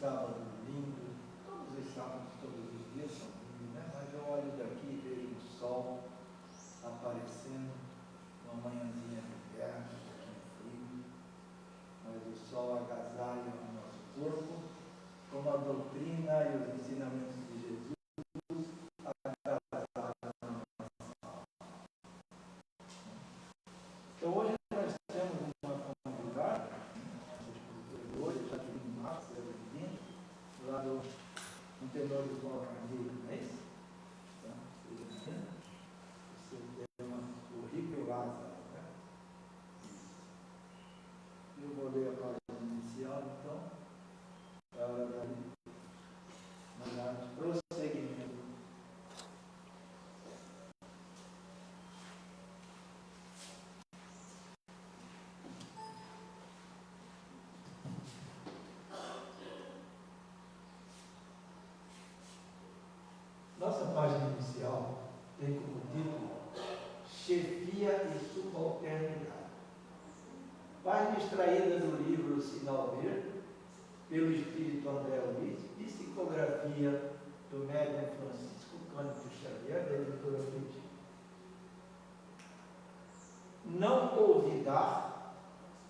sábado lindo, todos os sábados, todos os dias são lindos, né? Mas eu olho daqui e vejo o sol aparecendo, uma manhãzinha de inverno, um pouquinho frio, mas o sol agasalha o nosso corpo, como a doutrina e os ensinamentos de Jesus agasalham a nossa alma. Então hoje nós temos uma convidada, hoje, já que em março, lá do Tenor do Bom Carneiro, não é isso? Você tema, o Rico e o Lázaro, né? Eu vou ler a página inicial, então, para dar prosseguimento. Nossa página inicial tem como título Chefia e Subalternidade. Página extraída do livro Sinal Verde, pelo Espírito André Luiz, Psicografia do médium Francisco Cândido Xavier, da editora Petit. Não olvidar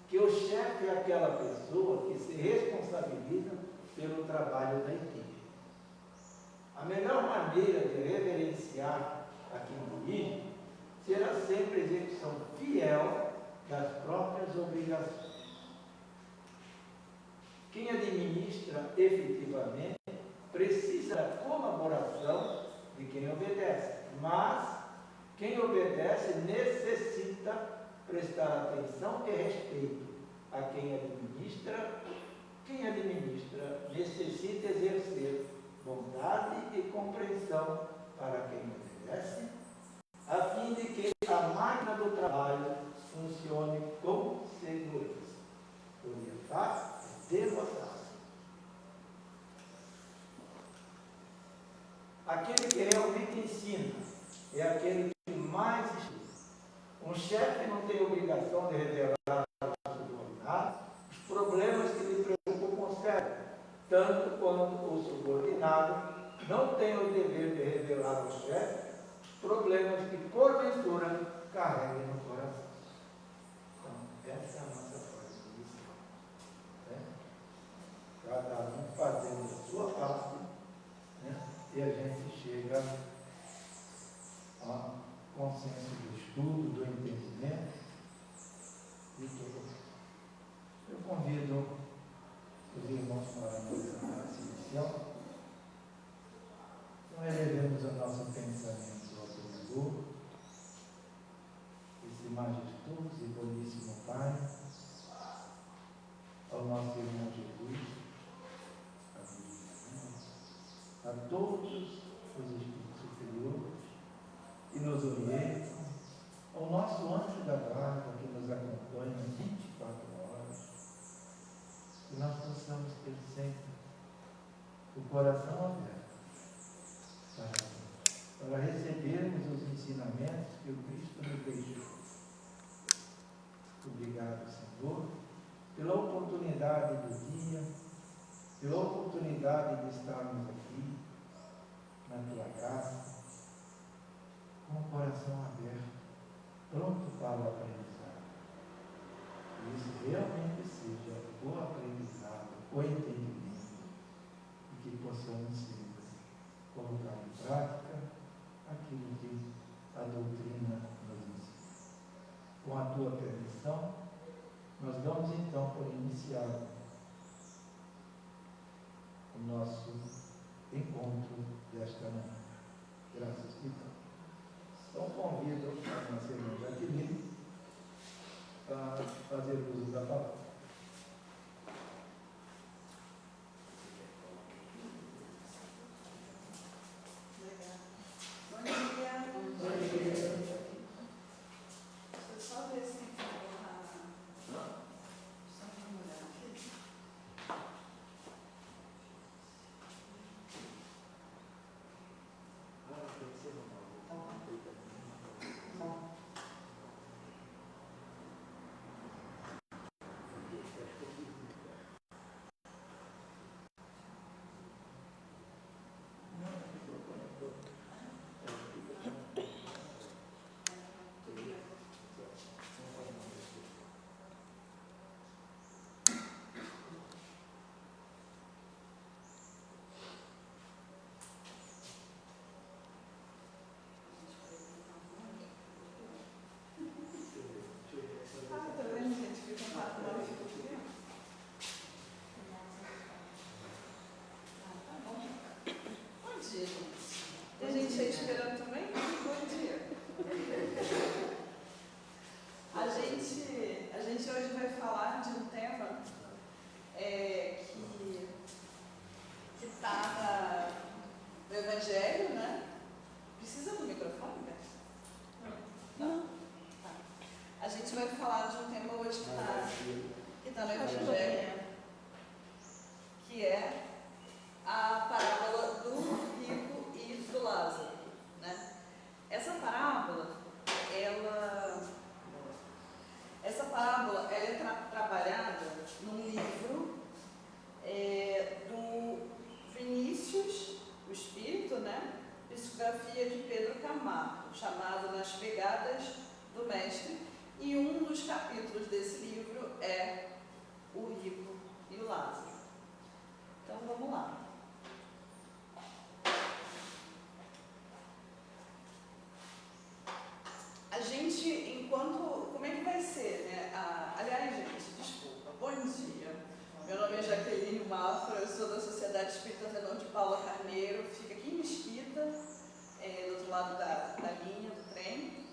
que o chefe é aquela pessoa que se responsabiliza pelo trabalho da equipe. A melhor maneira de reverenciar a quem dirige será sempre a execução fiel das próprias obrigações. Quem administra efetivamente precisa da colaboração de quem obedece, mas quem obedece necessita prestar atenção e respeito a quem administra. Quem administra necessita exercer bondade e compreensão para quem obedece, a fim de que a máquina do trabalho funcione com segurança. Orientar e derrotar. Aquele que realmente ensina é aquele que mais estuda. Um chefe não tem obrigação de revelar ao subordinado os problemas que lhe preocupam com sério, tanto quanto o subordinado não tem o dever de revelar ao chefe os problemas que porventura carreguem no coração. Então, essa é a nossa força inicial. Cada um fazendo a sua parte, né? E a gente chega ao consenso do estudo, do entendimento e tudo. Eu convido os irmãos para a nossa classe inicial. Então, elevemos o nosso pensamento ao Criador, esse majestoso e boníssimo Pai, ao nosso irmão Jesus, a todos os espíritos superiores que nos orientam, ao nosso anjo da guarda que nos acompanha 24 horas, que nós possamos ter sempre o coração aberto para recebermos os ensinamentos que o Cristo nos deixou. Obrigado, Senhor, pela oportunidade do dia, pela oportunidade de estarmos aqui na Tua graça, com o coração aberto, pronto para o aprendizado. Que isso realmente seja o aprendizado, o entendimento, e que possamos sempre colocar em prática aquilo que a doutrina nos ensina. Com a Tua permissão, nós damos então por iniciado o nosso encontro desta manhã. Graças a Deus. Então convido a nossa irmã Jaqueline a fazer uso da palavra. Bom dia. Bom dia. Deixa eu só ver se só uma olhada aqui. esperando também? Bom dia. A gente hoje vai falar de um tema que está no Evangelho, né? Precisa do microfone, né? Não? Tá. A gente vai falar de um tema hoje que está no Evangelho, que é a parábola do rico e do Lázaro, né? Essa parábola é trabalhada num livro do Vinícius, o Espírito, né? Psicografia de Pedro Camargo, chamado Nas Pegadas do Mestre, e um dos capítulos desse livro é o rico e o Lázaro. Então vamos lá. A gente, como é que vai ser, né? Aliás, gente, desculpa, bom dia. Meu nome é Jaqueline Mafra, eu sou da Sociedade Espírita Zenon de Paula Carneiro, fica aqui em Mesquita, do outro lado da linha do trem.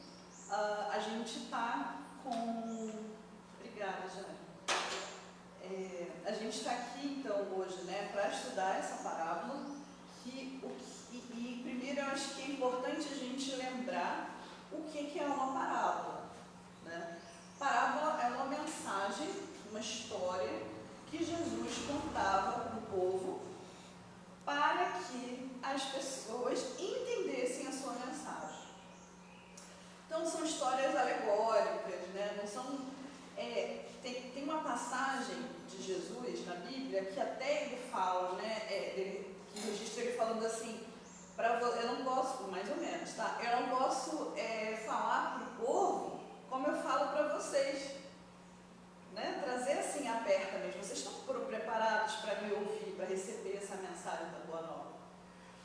A gente está com... Obrigada, Jane. A gente está aqui, então, hoje, né, para estudar essa parábola, e primeiro eu acho que é importante a gente lembrar o que é uma parábola, né? Parábola é uma mensagem, uma história que Jesus contava para o povo para que as pessoas entendessem a sua mensagem. Então são histórias alegóricas, né? Não são, tem uma passagem de Jesus na Bíblia que até ele fala, né? Que registra ele falando assim: eu não gosto, mais ou menos, tá? Eu não posso falar para o povo como eu falo para vocês, né? Trazer assim abertamente. Vocês estão preparados para me ouvir, para receber essa mensagem da Boa Nova?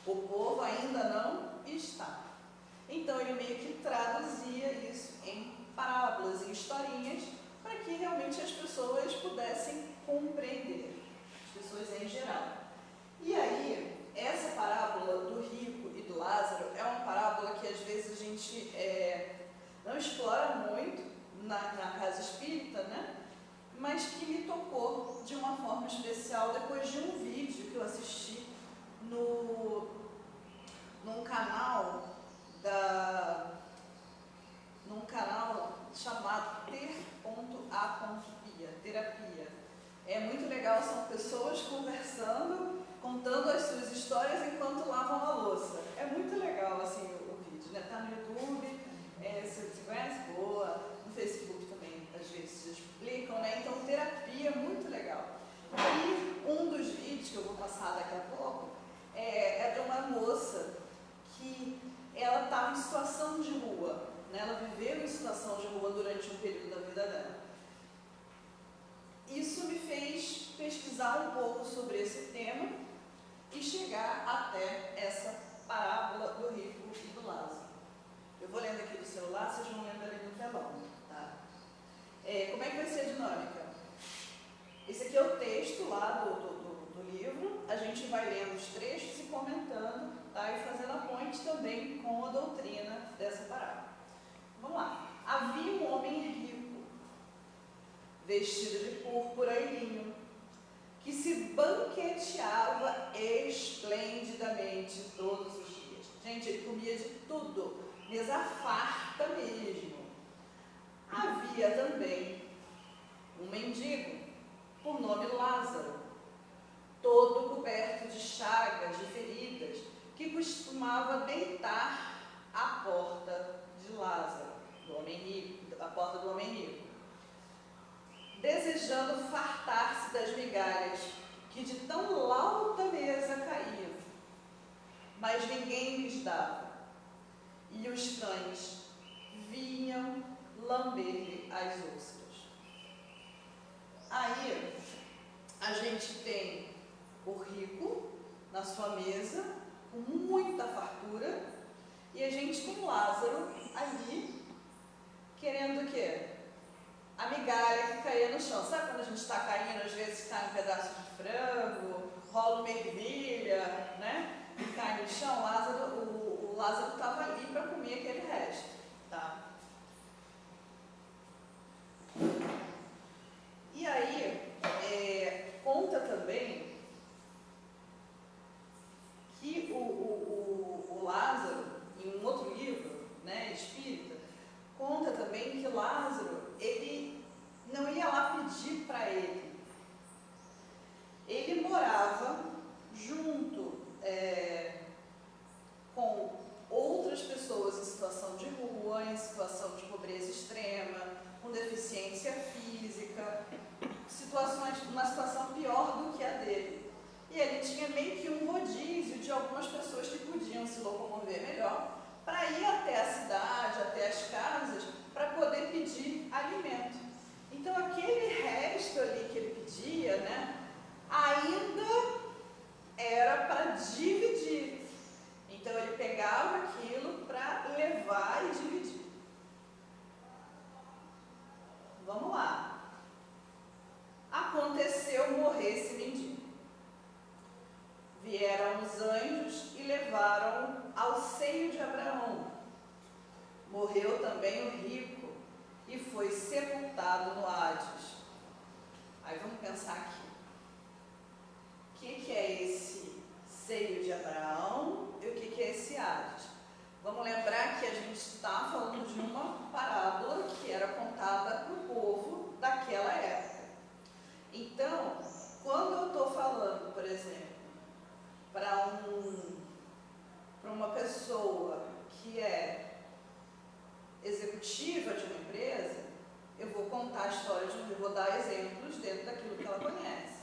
O povo ainda não está. Então ele meio que traduzia isso em parábolas, em historinhas, para que realmente as pessoas pudessem compreender, as pessoas em geral. E aí, essa parábola do rico e do Lázaro é uma parábola que às vezes a gente não explora muito na casa espírita, né? Mas que me tocou de uma forma especial depois de um vídeo que eu assisti num canal chamado ter.a.pia, terapia. É muito legal, são pessoas conversando, contando as suas histórias enquanto lavam a louça. É muito legal assim o vídeo, né? Tá no YouTube, se você conhece, boa, no Facebook também, às vezes eles publicam, né? Então terapia é muito legal. E um dos vídeos que eu vou passar daqui a pouco é de uma moça que ela estava em situação de rua, né? Ela viveu em situação de rua durante um período da vida dela. Isso me fez pesquisar um pouco sobre esse tema e chegar até essa parábola do rico e do Lázaro. Eu vou lendo aqui do celular, vocês vão lendo ali no telão, tá? Como é que vai ser a dinâmica? Esse aqui é o texto lá do livro, a gente vai lendo os trechos e comentando, tá? E fazendo a ponte também com a doutrina dessa parábola. Vamos lá. Havia um homem rico, vestido de púrpura e linho, que se banqueteava esplendidamente todos os dias. Gente, ele comia de tudo, mesa farta mesmo. Havia também um mendigo, por nome Lázaro, todo coberto de chagas, de feridas, que costumava deitar à porta de Lázaro, a porta do homem rico, desejando fartar-se das migalhas que de tão lauta mesa caíam. Mas ninguém lhes dava, e os cães vinham lamber-lhe as úlceras. Aí, a gente tem o rico na sua mesa, com muita fartura, e a gente tem Lázaro ali, querendo o quê? A migalha que caía no chão. Sabe quando a gente está caindo, às vezes cai um pedaço de frango, rola uma ervilha, né? E cai no chão. O Lázaro estava ali para comer aquele resto, tá? E aí, conta também que o Lázaro, em um outro livro, né, espírita, conta também que Lázaro, ele não ia lá pedir para ele. Ele morava junto com outras pessoas em situação de rua, em situação de pobreza extrema, com deficiência física, uma situação pior do que a dele. E ele tinha meio que um rodízio de algumas pessoas que podiam se locomover melhor para ir até a cidade, até as casas, para poder pedir alimento. Então aquele resto ali que ele pedia, né, ainda era para dividir. Então ele pegava aquilo para levar e dividir. Vamos lá. Aconteceu morrer esse mendigo. Vieram os anjos e levaram ao seio de Abraão. Morreu também o rico e foi sepultado no Hades. Aí vamos pensar aqui. O que é esse seio de Abraão e o que é esse Hades? Vamos lembrar que a gente está falando de uma parábola que era contada para o povo daquela época. Então, quando eu estou falando, por exemplo, para uma pessoa que é executiva de uma empresa, eu vou contar a história eu vou dar exemplos dentro daquilo que ela conhece.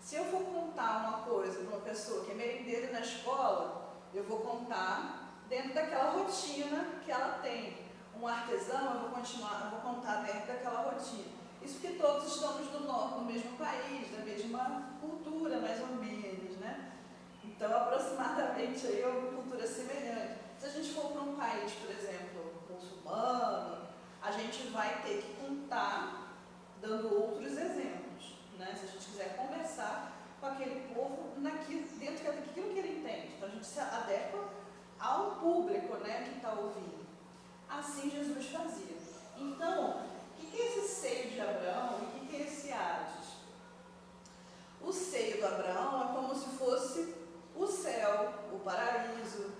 Se eu for contar uma coisa para uma pessoa que é merendeira na escola, eu vou contar dentro daquela rotina que ela tem. Um artesão, eu vou contar dentro daquela rotina. Isso porque todos estamos no mesmo país, da mesma cultura, mais ou menos, né? Então, aproximadamente, aí é uma cultura semelhante. Se a gente for para um país, por exemplo, muçulmano, a gente vai ter que contar, dando outros exemplos, né? Se a gente quiser conversar com aquele povo dentro daquilo que ele entende. Então, a gente se adequa ao público, né, que está ouvindo. Assim Jesus fazia. Então, o que é esse seio de Abraão e o que é esse Hades? O seio do Abraão é como se fosse o céu, o paraíso,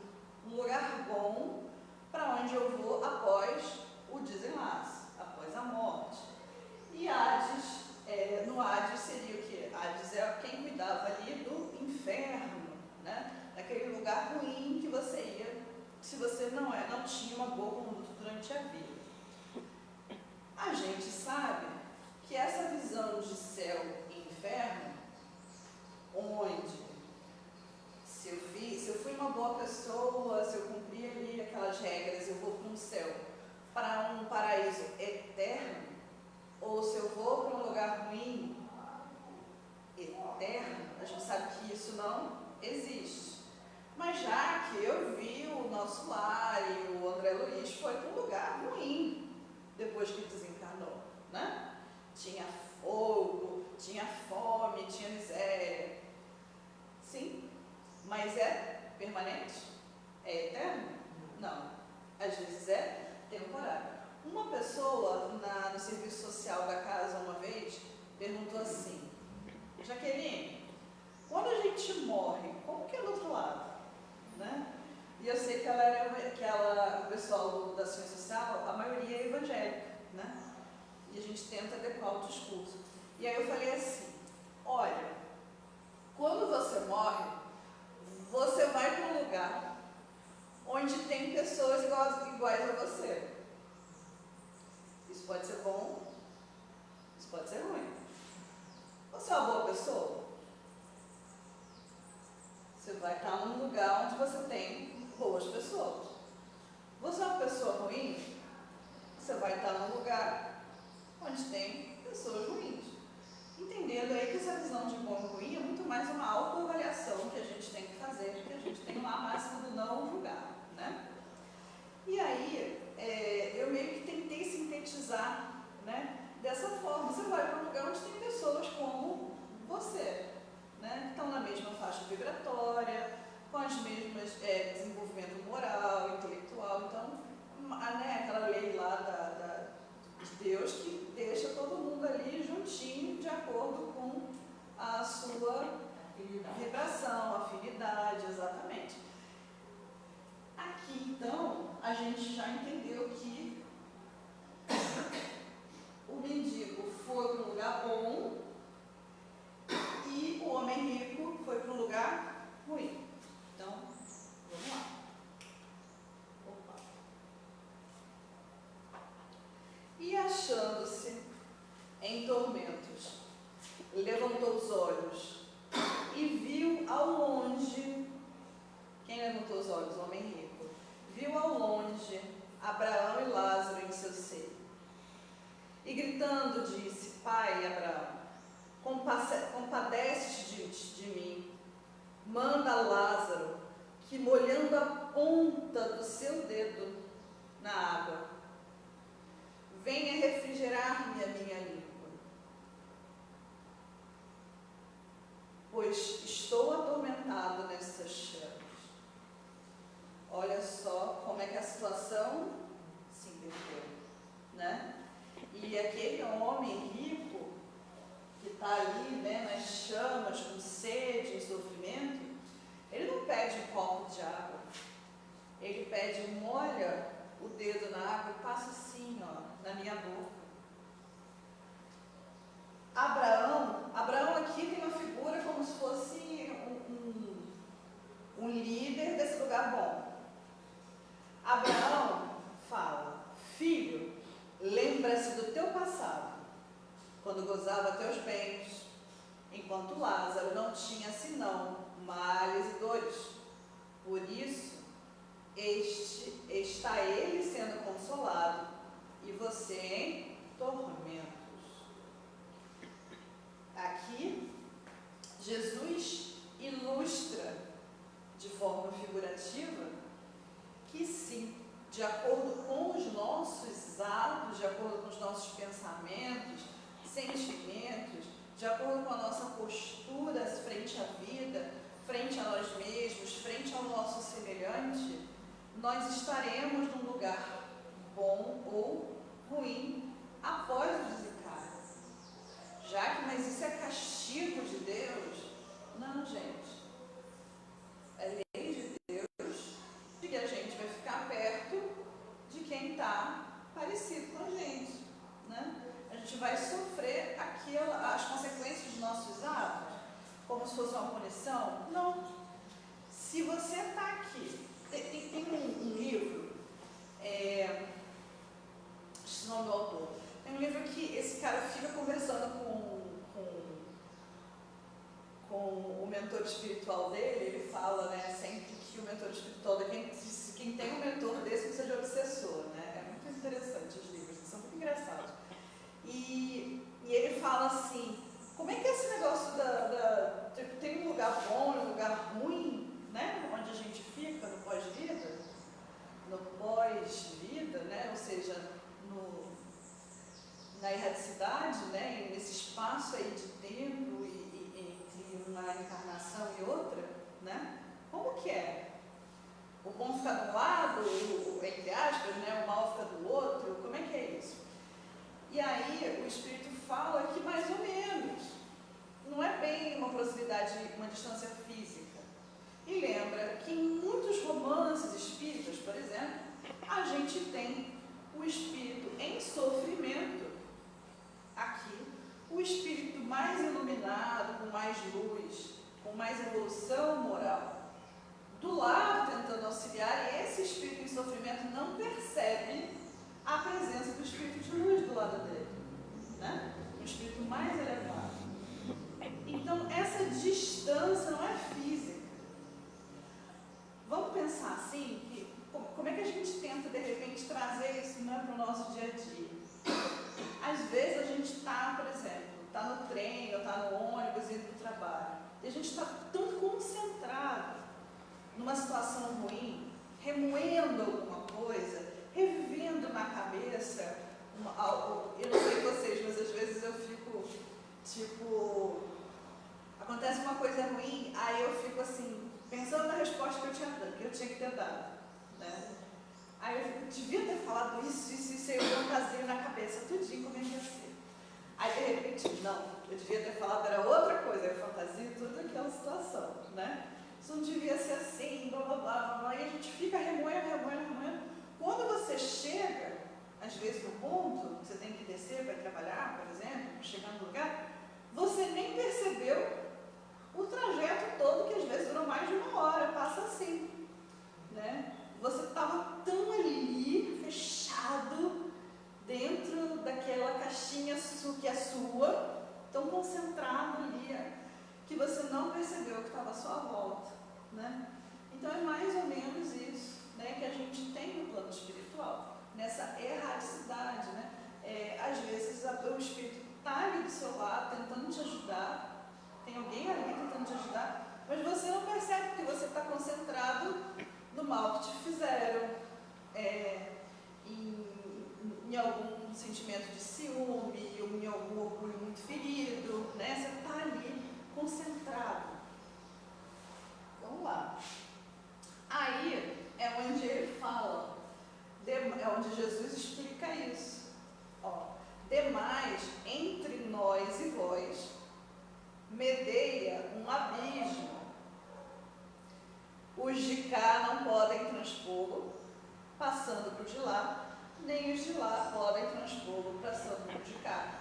um lugar bom para onde eu vou após o desenlace, após a morte. E Hades, no Hades seria o quê? Hades é quem cuidava ali do inferno, né? Daquele lugar ruim que você ia, se você não tinha uma boa conduta durante a vida. A gente sabe que essa visão de céu e inferno, onde se eu fui uma boa pessoa, se eu cumprir ali aquelas regras, eu vou para um céu, para um paraíso eterno, ou se eu vou para um lugar ruim, eterno, a gente sabe que isso não existe. Mas já que eu vi o nosso lar e o André Luiz foi para um lugar ruim, depois que desencarnou, né? Tinha fogo, tinha fome, tinha miséria. Sim, mas é permanente? É eterno? Não. Às vezes é temporário. Uma pessoa no serviço social da casa uma vez perguntou assim: Jaqueline, quando a gente morre, como que é do outro lado? Né? E eu sei que o pessoal da ciência social, a maioria é evangélica, né? E a gente tenta adequar o discurso. E aí eu falei assim: olha, quando você morre, você vai para um lugar onde tem pessoas iguais a você. Isso pode ser bom, isso pode ser ruim. Você é uma boa pessoa? Você vai estar num lugar onde você tem boas pessoas. Você é uma pessoa ruim? Você vai estar num lugar onde tem pessoas ruins. Entendendo aí que essa visão de bom e ruim é muito mais uma autoavaliação que a gente tem que fazer, porque a gente tem lá a máxima do não julgar, né? E aí, eu meio que tentei sintetizar, né, dessa forma. Você vai para um lugar onde tem pessoas como você, né, que estão na mesma faixa vibratória, com as mesmas desenvolvimento moral, ruim. Então, vamos lá. Opa. E achando-se em tormentos, levantou os olhos e viu ao longe, quem levantou os olhos? O homem rico. Viu ao longe Abraão e Lázaro em seu seio. E gritando disse: Pai Abraão, compadece-te de mim. Manda Lázaro que, molhando a ponta do seu dedo na água, venha refrigerar-me a minha língua, pois estou atormentado nessas chamas. Olha só como é que a situação se inverteu, né? E aquele homem rico que está ali, né, nas chamas, com sede, em sofrimento, ele não pede um copo de água, ele pede: molha o dedo na água e passa assim, ó, na minha boca. Abraão aqui tem uma figura como se fosse um líder desse lugar bom. Abraão fala: filho, lembra-se do teu passado, quando gozava teus bens, enquanto Lázaro não tinha senão males e dores. Por isso, está ele sendo consolado e você em tormentos. Aqui, Jesus ilustra de forma figurativa que sim, de acordo com os nossos atos, de acordo com os nossos pensamentos, sentimentos, de acordo com a nossa postura frente à vida, frente a nós mesmos, frente ao nosso semelhante, nós estaremos num lugar bom ou ruim após o desencarne. Já que, mas isso é castigo de Deus? Não, gente. É lei de Deus de que a gente vai ficar perto de quem está parecido com a gente, né? A gente vai sofrer as consequências dos nossos atos, como se fosse uma punição? Não. Se você está aqui, tem um livro, esse nome do autor, tem um livro que esse cara fica conversando com o mentor espiritual dele. Ele fala, né, sempre que o mentor espiritual quem tem um mentor desse precisa de obsessor, né? É muito interessante os livros, são muito engraçados. E ele fala assim: como é que é esse negócio tem um lugar bom e um lugar ruim, né? Onde a gente fica no pós-vida, né? Ou seja, na erradicidade, né? Nesse espaço aí de tempo entre uma encarnação e outra, né? Como que é? O bom fica de um lado, entre aspas, né? O mal fica do outro, como é que é isso? E aí o Espírito fala que mais ou menos, não é bem uma proximidade, uma distância física. E lembra que em muitos romances espíritas, por exemplo, a gente tem o espírito em sofrimento, aqui, o espírito mais iluminado, com mais luz, com mais evolução moral, do lado tentando auxiliar, e esse espírito em sofrimento não percebe a presença do espírito de luz do lado dele, né? Um espírito mais elevado. Então, essa distância não é física. Vamos pensar assim, que como é que a gente tenta, de repente, trazer isso, né, para o nosso dia a dia? Às vezes a gente está, por exemplo, está no trem, ou está no ônibus, indo para o trabalho, e a gente está tão concentrado numa situação ruim, remoendo alguma coisa, revivendo na cabeça, eu não sei vocês, mas às vezes eu fico, tipo, acontece uma coisa ruim, aí eu fico assim, pensando na resposta que eu tinha que ter dado, né? Aí eu fico: devia ter falado isso, aí eu fantasia na cabeça, tudinho como é que ia ser. Aí de repente, não, eu devia ter falado, era outra coisa, eu fantasia tudo aquela situação, né? Isso não devia ser assim, blá blá blá blá blá, e a gente fica remoendo. Quando você chega, às vezes no ponto, você tem que descer para trabalhar, por exemplo, chegar no lugar, você nem percebeu o trajeto todo, que às vezes durou mais de uma não percebeu o que estava à sua volta, né? Então é mais ou menos isso, né, que a gente tem no plano espiritual, nessa erraticidade, né? Às vezes o Espírito está ali do seu lado, tentando te ajudar, tem alguém ali tentando te ajudar, mas você não percebe porque você está concentrado no mal que te fizeram, em algum sentimento de ciúme, ou em algum orgulho muito ferido, né? Você está ali concentrado. Vamos lá. Aí é onde ele fala, é onde Jesus explica isso. Ó, demais entre nós e vós medeia um abismo. Os de cá não podem transpô-lo, passando por de lá, nem os de lá podem transpô-lo, passando por de cá.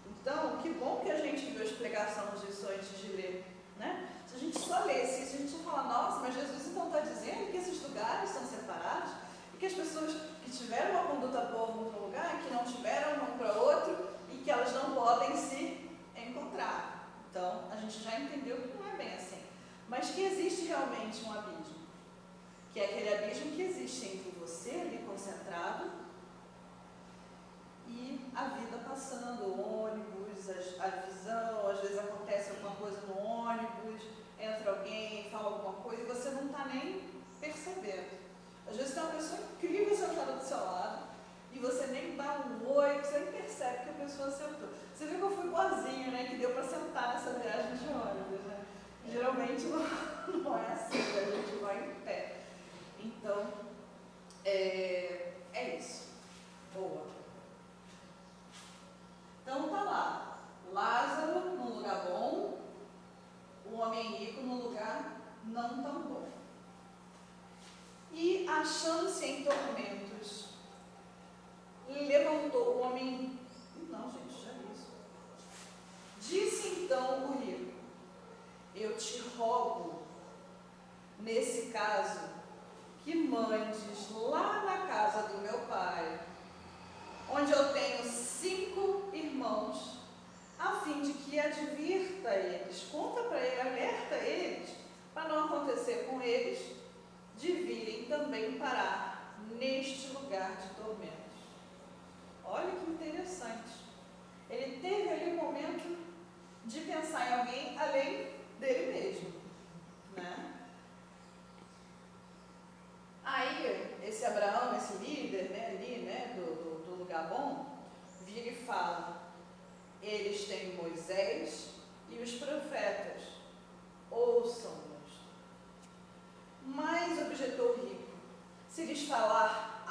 Então, que bom que a gente viu a explicação disso antes de ler, né? Se a gente só lesse isso, a gente ia falar, nossa, mas Jesus então está dizendo que esses lugares são separados e que as pessoas que tiveram uma conduta boa vão para um lugar, que não tiveram vão para outro e que elas não podem se encontrar. Então, a gente já entendeu que não é bem assim, mas que existe realmente um abismo, que é aquele abismo que existe entre você ali concentrado e a vida passando, o ônibus, a visão, às vezes acontece alguma coisa no ônibus, entra alguém, fala alguma coisa e você não está nem percebendo. Às vezes tem uma pessoa incrível sentada do seu lado e você nem dá um oi, você nem percebe que a pessoa sentou. Você viu que eu fui boazinha, né? Que deu para sentar nessa viagem de ônibus, né? Geralmente não é assim, a gente vai em pé. Então, é isso. Boa. Então tá lá, Lázaro num lugar bom, o homem rico num lugar não tão bom. E achando-se em tormentos, levantou o homem. Não, gente, já vi isso. Disse então o rico: eu te rogo, nesse caso, que mandes lá na casa do meu pai, onde eu tenho 5 irmãos, a fim de que advirta eles, conta para ele, alerta eles, para não acontecer com eles, de virem também parar neste lugar de tormentos. Olha que interessante. Ele teve ali um momento de pensar em alguém além dele mesmo, né? Aí, esse Abraão, esse líder, né, ali, né, do lugar bom, vira e fala: eles têm Moisés e os profetas, ouçam-nos. Mas, objetou o rico, se lhes falar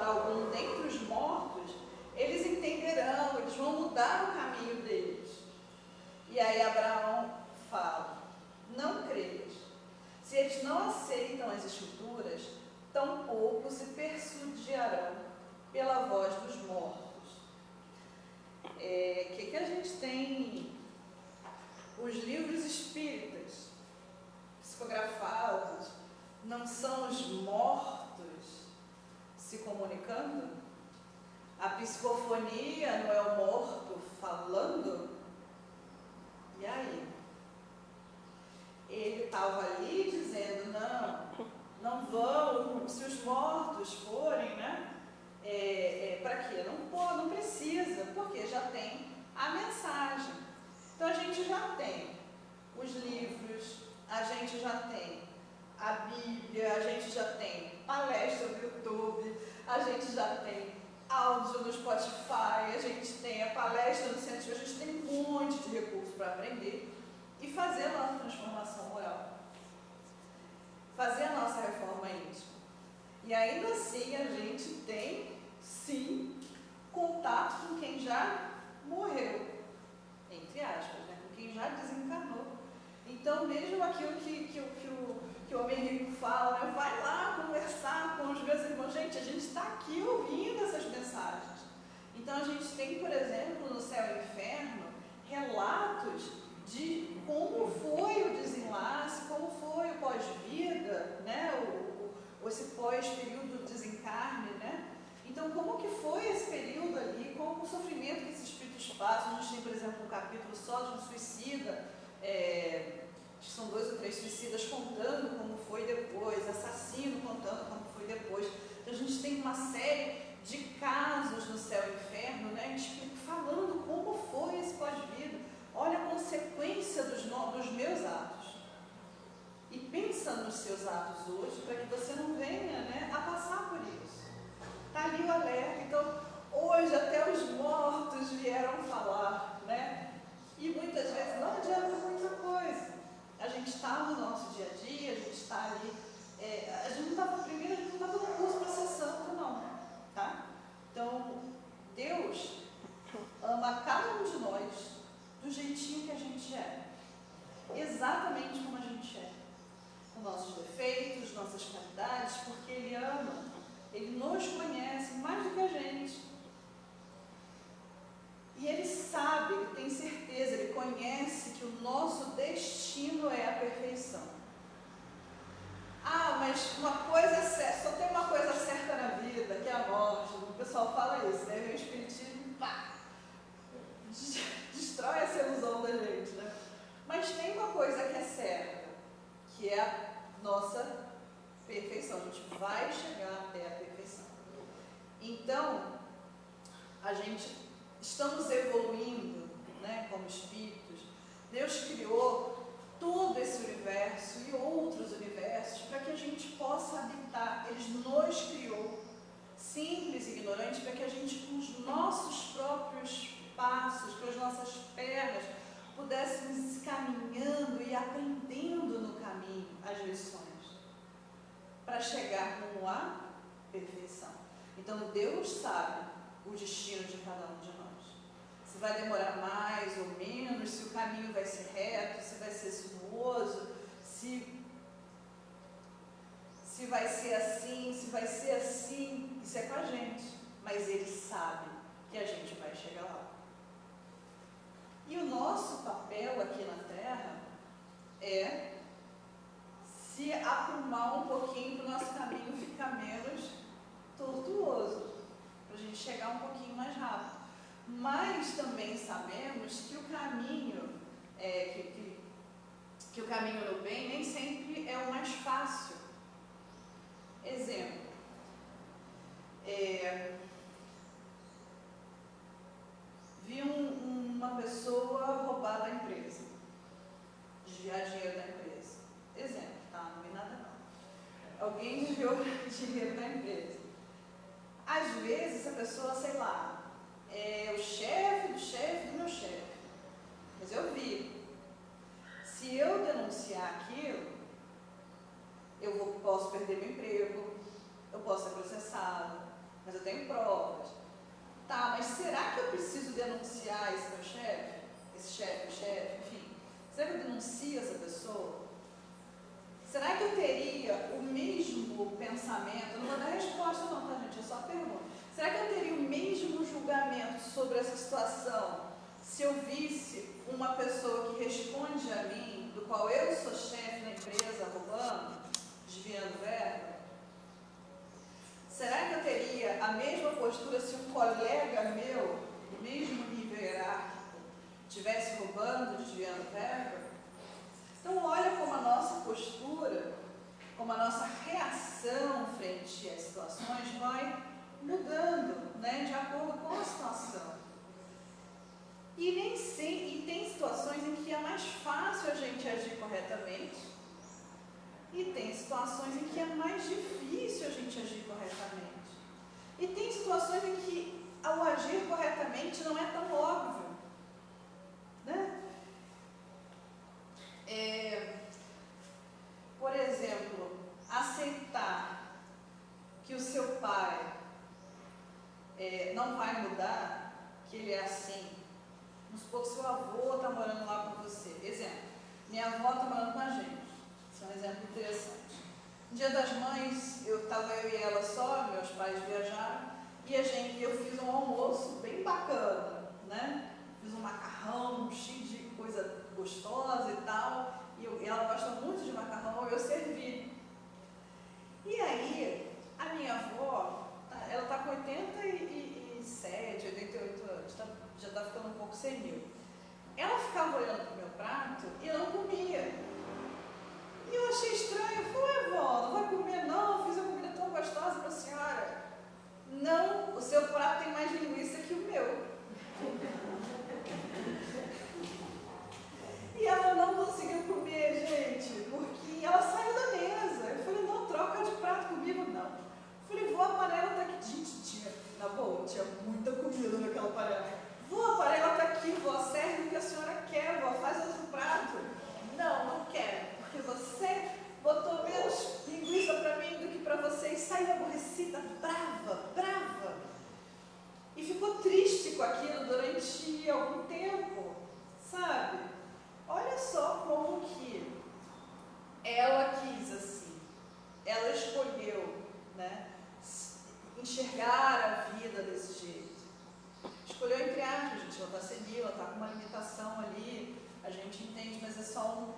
algum dentre os mortos, eles entenderão, eles vão mudar o caminho deles. E aí Abraão fala: não creias. Se eles não aceitam as escrituras, tampouco se persuadirão pela voz dos mortos. Que a gente tem? Os livros espíritas, psicografados, não são os mortos se comunicando? A psicofonia não é o morto falando? E aí? Ele estava ali dizendo, não vão, se os mortos forem, né? Para quê? Não precisa, porque já tem a mensagem. Então a gente já tem os livros, a gente já tem a Bíblia, a gente já tem palestra no YouTube, a gente já tem áudio no Spotify, a gente tem a palestra no Centro, a gente tem um monte de recursos para aprender e fazer a nossa transformação moral, fazer a nossa reforma íntima. E ainda assim a gente tem, sim, contato com quem já morreu, entre aspas, né? Com quem já desencarnou. Então, mesmo aquilo que o homem rico fala, né? Vai lá conversar com os meus irmãos. Gente, a gente está aqui ouvindo essas mensagens. Então, a gente tem, por exemplo, no Céu e Inferno, relatos de como foi o desenlace, como foi o pós-vida, né? Esse pós-período do desencarne, né? Então, como que foi esse período ali, qual o sofrimento que esses espíritos passos. A gente tem, por exemplo, um capítulo só de um suicida, acho que são 2 ou 3 suicidas contando como foi depois, assassino contando como foi depois. Então a gente tem uma série de casos no céu e inferno, né, falando como foi esse pós-vida. Olha a consequência dos meus atos. E pensa nos seus atos hoje, para que você não venha, né, a passar por isso. Está ali o alerta. Então, hoje até os mortos vieram falar, né? E muitas vezes não adianta muita coisa. A gente está no nosso dia a dia, a gente está ali. A gente não está primeiro, a gente não está no curso para ser santo, não. Tá? Então, Deus ama cada um de nós do jeitinho que a gente é. Exatamente como a gente é. Com nossos defeitos, nossas qualidades, porque Ele ama, Ele nos conhece mais do que a gente. E Ele sabe, Ele tem certeza, Ele conhece que o nosso destino é a perfeição. Ah, mas uma coisa é certa, só tem uma coisa certa na vida, que é a morte. O pessoal fala isso, né? Vem o Espiritismo, pá, destrói essa ilusão da gente, né? Mas tem uma coisa que é certa, que é a nossa perfeição. A gente vai chegar até a perfeição. Então, estamos evoluindo, né, como espíritos. Deus criou todo esse universo e outros universos para que a gente possa habitar. Ele nos criou, simples e ignorantes, para que a gente, com os nossos próprios passos, com as nossas pernas, pudéssemos ir caminhando e aprendendo no caminho as lições, para chegar rumo à perfeição. Então, Deus sabe o destino de cada um de nós. Se vai demorar mais ou menos, se o caminho vai ser reto, se vai ser sinuoso, se vai ser assim, se vai ser assim, isso é com a gente. Mas Ele sabe que a gente vai chegar lá. E o nosso papel aqui na Terra é se aprumar um pouquinho para o nosso caminho ficar menos tortuoso, para a gente chegar um pouquinho mais rápido. Mas também sabemos que o caminho, que o caminho do bem nem sempre é o mais fácil. Exemplo, vi uma pessoa roubar da empresa, desviar dinheiro da empresa. Exemplo, tá? Não vi nada não. Alguém desviou dinheiro da empresa. Às vezes essa pessoa, sei lá, é o chefe do chefe do meu chefe. Mas eu vi. Se eu denunciar aquilo, posso perder meu emprego, eu posso ser processado, mas eu tenho provas. Tá, mas será que eu preciso denunciar esse meu chefe? Esse chefe, enfim. Será que eu denuncio essa pessoa? Será que eu teria o mesmo pensamento? Não vou dar resposta não, tá, gente? É só uma pergunta. Será que eu teria o mesmo julgamento sobre essa situação se eu visse uma pessoa que responde a mim, do qual eu sou chefe na empresa, roubando, desviando verba? Será que eu teria a mesma postura se um colega meu, do mesmo nível hierárquico, estivesse roubando, desviando verba? Então, olha como a nossa postura, como a nossa reação frente às situações vai mudando, né, de acordo com a situação. E tem situações em que é mais fácil a gente agir corretamente, e tem situações em que é mais difícil a gente agir corretamente. E tem situações em que ao agir corretamente não é tão óbvio, né? Por exemplo, aceitar que o seu pai não vai mudar, que ele é assim. Vamos supor que seu avô está morando lá com você. Exemplo, minha avó está morando com a gente. Isso é um exemplo interessante. No Dia das Mães, estava eu e ela só, meus pais viajaram, e eu fiz um almoço bem bacana, né? Fiz um macarrão cheio de coisa gostosa e tal, e ela gosta muito de macarrão, eu servi. E aí, a minha avó, ela está com 87, 88 anos, já está ficando um pouco senil. Ela ficava olhando para o meu prato e não comia. E eu achei estranho. Eu falei, vó, não vai comer não? Eu fiz a comida tão gostosa para a senhora. Não, o seu prato tem mais linguiça que o meu. E ela não conseguiu comer, gente, porque ela saiu da mesa. Eu falei, não, troca de prato comigo, não. Eu falei, vó, a panela tá aqui. Gente, tinha, na boa, tinha muita comida naquela panela. Vó, a panela tá aqui, vó, serve o que a senhora quer, vó, faz outro prato. Não, não quero, porque você botou menos linguiça para mim do que para você e saiu aborrecida, brava, brava. E ficou triste com aquilo durante algum tempo, sabe? Olha só como que ela quis assim, ela escolheu, né, enxergar a vida desse jeito. Escolheu entre aspas, gente, ela está senil, ela está com uma limitação ali, a gente entende, mas é só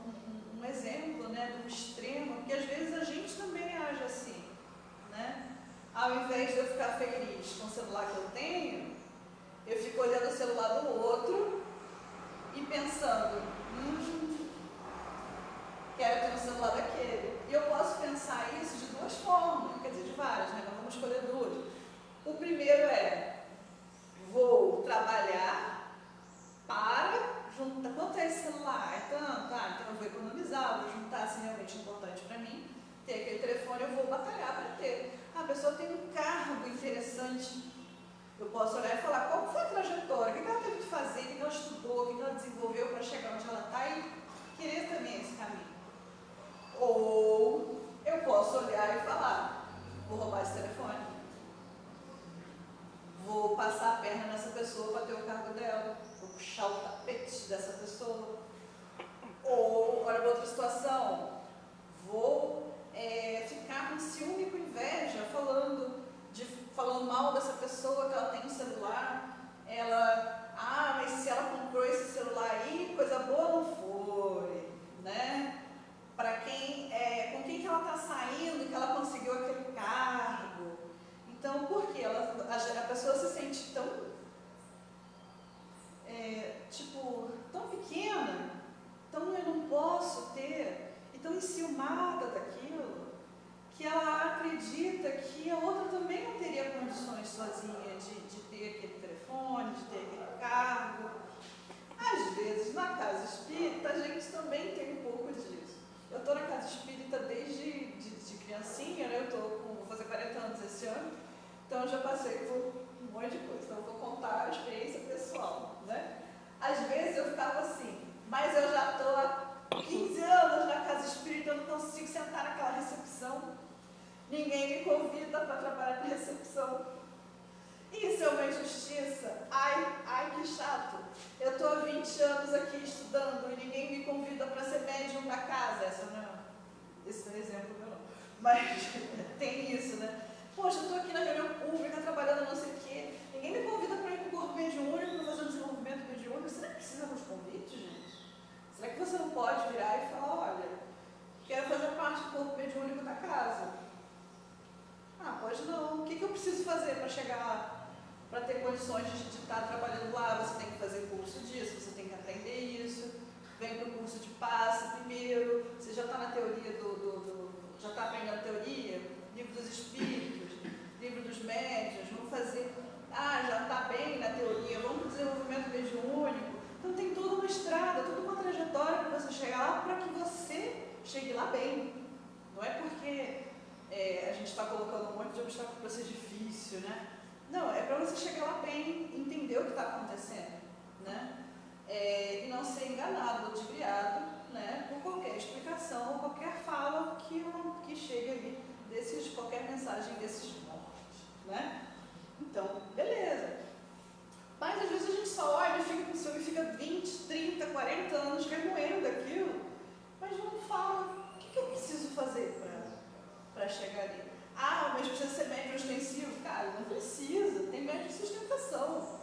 um exemplo, né, de um extremo, porque às vezes a gente também age assim, né? Ao invés de eu ficar feliz com o celular que eu tenho, eu fico olhando o celular do outro e pensando, quero ter um celular daquele. E eu posso pensar isso de duas formas, quer dizer, de várias, né? Mas vamos escolher duas. O primeiro é, vou trabalhar para juntar, quanto é esse celular? É tanto, tá, então eu vou economizar, vou juntar se realmente importante para mim, ter aquele telefone, eu vou batalhar para ter. A pessoa tem um cargo interessante, eu posso olhar e falar, qual foi a trajetória, o que ela teve que fazer, o que ela estudou, o que ela desenvolveu para chegar onde ela está e querer também esse caminho. Ou eu posso olhar e falar, vou roubar esse telefone, vou passar a perna nessa pessoa para ter o cargo dela, vou puxar o tapete dessa pessoa. Ou, olha, outra situação, vou ficar com ciúme, com inveja, falando mal dessa pessoa que ela tem um celular, mas se ela comprou esse celular aí, coisa boa não foi, né? Para quem, com quem que ela está saindo, que ela conseguiu aquele cargo. Então, por quê? A pessoa se sente tão, tão pequena, tão eu não posso ter, e tão enciumada daquilo, que ela acredita que a outra também não teria condições sozinha de ter aquele telefone, de ter aquele cargo. Às vezes, na casa espírita, a gente também tem um pouco disso. Eu estou na casa espírita desde de criancinha, né? Vou fazer 40 anos esse ano, então eu já passei por um monte de coisa, então eu vou contar a experiência pessoal, né? Às vezes eu ficava assim, mas eu já estou há 15 anos na casa espírita, eu não consigo sentar naquela recepção, ninguém me convida para trabalhar na recepção. Isso é uma injustiça. Ai, que chato. Eu estou há 20 anos aqui estudando e ninguém me convida para ser médium da casa. Esse não é exemplo meu não. Mas tem isso, né? Poxa, eu estou aqui na reunião pública, trabalhando não sei o quê. Ninguém me convida para ir para o corpo mediúnico, para fazer um desenvolvimento mediúnico. Será que precisa dos convites, gente? Será que você não pode virar e falar, olha, quero fazer parte do corpo mediúnico da casa? Ah, pode não. O que eu preciso fazer para chegar lá? Para ter condições de estar trabalhando lá, você tem que fazer curso disso, você tem que aprender isso, vem para o curso de passe primeiro, você já está na teoria já está aprendendo a teoria, livro dos espíritos, livro dos médiuns, vamos fazer, já está bem na teoria, vamos para o desenvolvimento mediúnico. Então tem toda uma estrada, toda uma trajetória para você chegar lá, para que você chegue lá bem. Não é porque a gente está colocando um monte de obstáculo para ser difícil, né? Não, é para você chegar lá bem, entender o que está acontecendo, né? E não ser enganado, ludibriado, né? Por qualquer explicação ou qualquer fala que chegue ali, qualquer mensagem desses mortos, né? Então, beleza. Mas às vezes a gente só olha e fica com ciúme, fica 20, 30, 40 anos remoendo aquilo, mas não fala, o que eu preciso fazer para chegar ali? Mas precisa ser médium ostensivo. Cara, não precisa, tem médium de sustentação,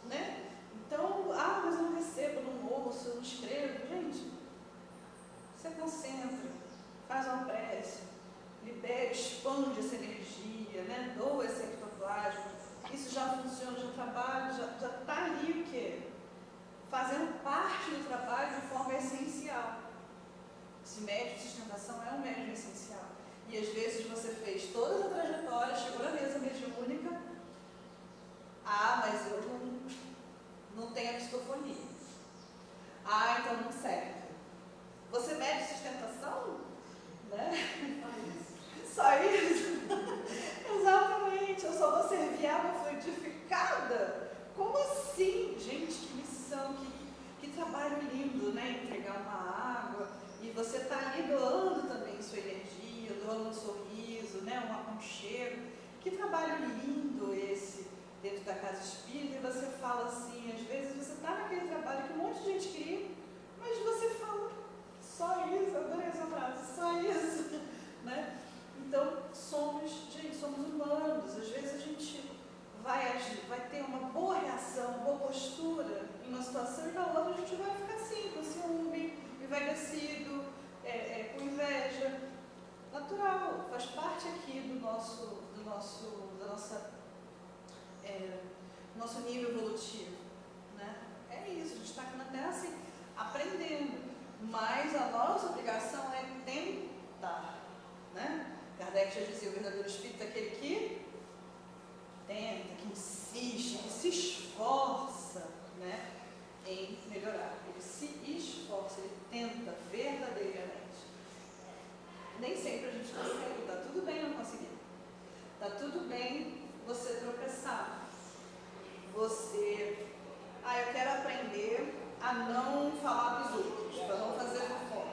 né? Então, mas eu não recebo, eu não ouço, eu não escrevo. Gente, você concentra, faz uma prece, libera, expande essa energia, né? Doa esse ectoplasma. Isso já funciona, já trabalha, já está ali o quê? fazendo parte do trabalho de forma essencial. Esse médio de sustentação é um médio essencial. E às vezes você fez toda a trajetória, chegou na mesa mediúnica, mas eu não tenho a psicofonia. Então não serve. Você mede sustentação? Né? Só isso? Exatamente. Eu só vou servir água fluidificada? Como assim? Gente, que missão, que trabalho lindo, né? Entregar uma água e você está ali doando também sua energia, doando um sorriso, né? Um aconchego. Que trabalho lindo esse dentro da casa espírita. E você fala assim, às vezes você está naquele trabalho que um monte de gente queria, mas você fala só isso, eu adorei essa frase, só isso, né? Então, somos humanos, às vezes a gente vai agir, vai ter uma boa reação, uma boa postura em uma situação e na outra a gente vai ficar assim, com ciúme, envaidecido, com inveja. Natural, faz parte aqui do nosso nível evolutivo, né? É isso, a gente está aqui na Terra assim, aprendendo, mas a nossa obrigação é tentar, né? Kardec já dizia, o verdadeiro espírito é aquele que tenta, que insiste, que se esforça, né, em melhorar. Ele se esforça, ele tenta verdadeiramente. Nem sempre a gente consegue, está tudo bem não conseguir. Está tudo bem você tropeçar. Eu quero aprender a não falar dos outros, para não fazer fofoca.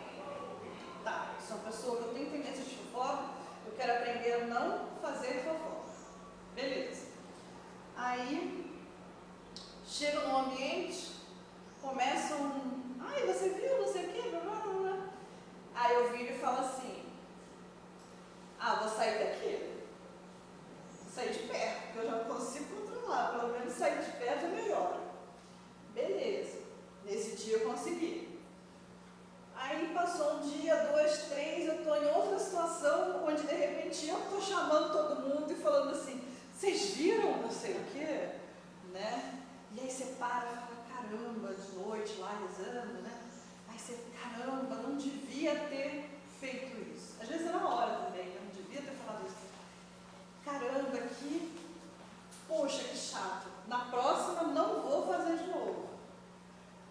Tá, sou uma pessoa que eu tenho tendência de fofoca, eu quero aprender a não fazer fofoca. Beleza. Aí, chega num ambiente, começa você viu, não sei o quê, blá, blá, blá. Aí eu viro e falo assim, vou sair daqui. Vou sair de perto, porque eu já consigo controlar, pelo menos sair de perto é melhor. Beleza, nesse dia eu consegui. Aí passou um dia, 2, 3, eu estou em outra situação, onde de repente eu estou chamando todo mundo e falando assim, vocês viram não sei o quê? Né? E aí você para e fala, caramba, de noite lá rezando, né? Aí você, caramba, não devia ter feito isso. Às vezes é na hora também, eu não devia ter falado isso. Caramba, poxa, que chato. Na próxima não vou fazer de novo.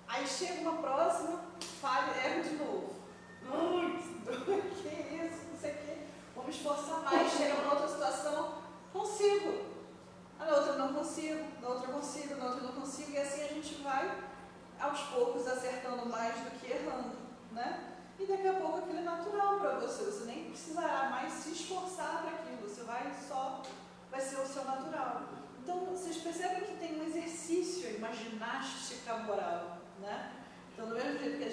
Aí chega uma próxima, falho, erro de novo. Que isso, não sei o quê. Vamos esforçar mais. Chega uma outra situação, consigo. Na outra não consigo, na outra consigo, na outra não consigo. E assim a gente vai, aos poucos, acertando mais do que errando, né? E daqui a pouco aquilo é natural para você. Você nem precisará mais se esforçar para aquilo. Você vai ser o seu natural. Então, vocês percebem que tem um exercício, uma ginástica moral, né? Então, do mesmo jeito que a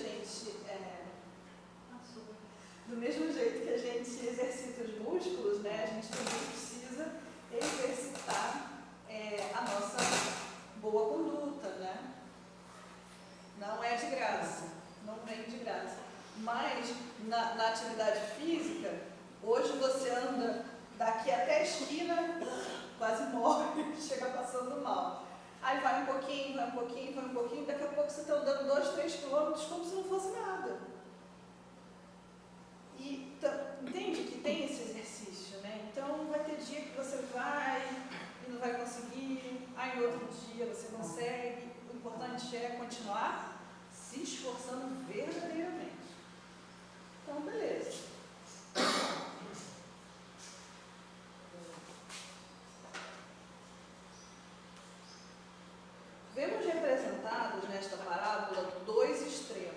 gente exercita os músculos, né? A gente também precisa exercitar a nossa boa conduta, né? Não é de graça, não vem de graça. Mas, na atividade física, hoje você anda daqui até a esquina, quase morre, chega passando mal. Aí vai um pouquinho, vai um pouquinho, vai um pouquinho, daqui a pouco você está andando 2, 3 quilômetros como se não fosse nada. E entende que tem esse exercício, né? Então vai ter dia que você vai e não vai conseguir, aí no outro dia você consegue. O importante é continuar se esforçando verdadeiramente. Então, beleza. Vemos representados nesta parábola 2 extremos.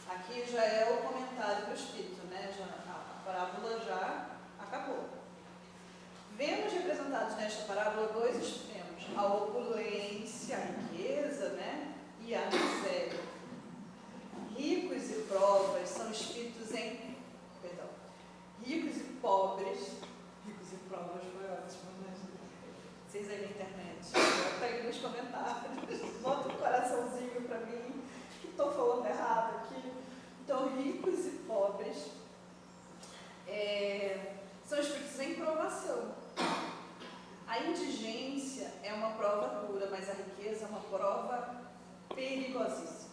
Aqui já é o comentário do Espírito, né? A parábola já acabou. Vemos representados nesta parábola 2 extremos: a opulência, a riqueza, né? E a miséria. Ricos e pobres são espíritos ricos e pobres. Ricos e pobres foi ótimo, né? Vocês aí na internet, pega nos comentários, bota um coraçãozinho para mim, que estou falando errado aqui. Então, ricos e pobres são espíritos em provação. A indigência é uma prova dura, mas a riqueza é uma prova perigosíssimo.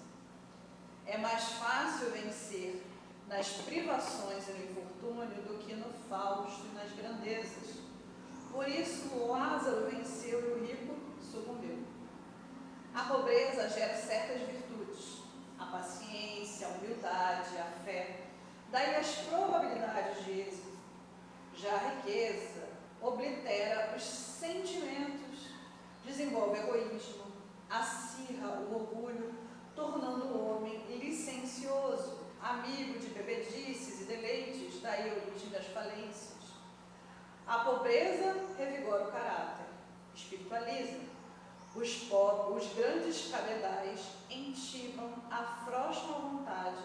É mais fácil vencer nas privações e no infortúnio do que no fausto e nas grandezas. Por isso Lázaro venceu e o rico sucumbiu. A pobreza gera certas virtudes, a paciência, a humildade, a fé, daí as probabilidades de êxito. Já a riqueza oblitera os sentimentos, desenvolve egoísmo, acirra o orgulho, tornando o homem licencioso, amigo de bebedices e deleites, daí a origem das falências. A pobreza revigora o caráter, espiritualiza. Os grandes cabedais entibam, afrouxam a vontade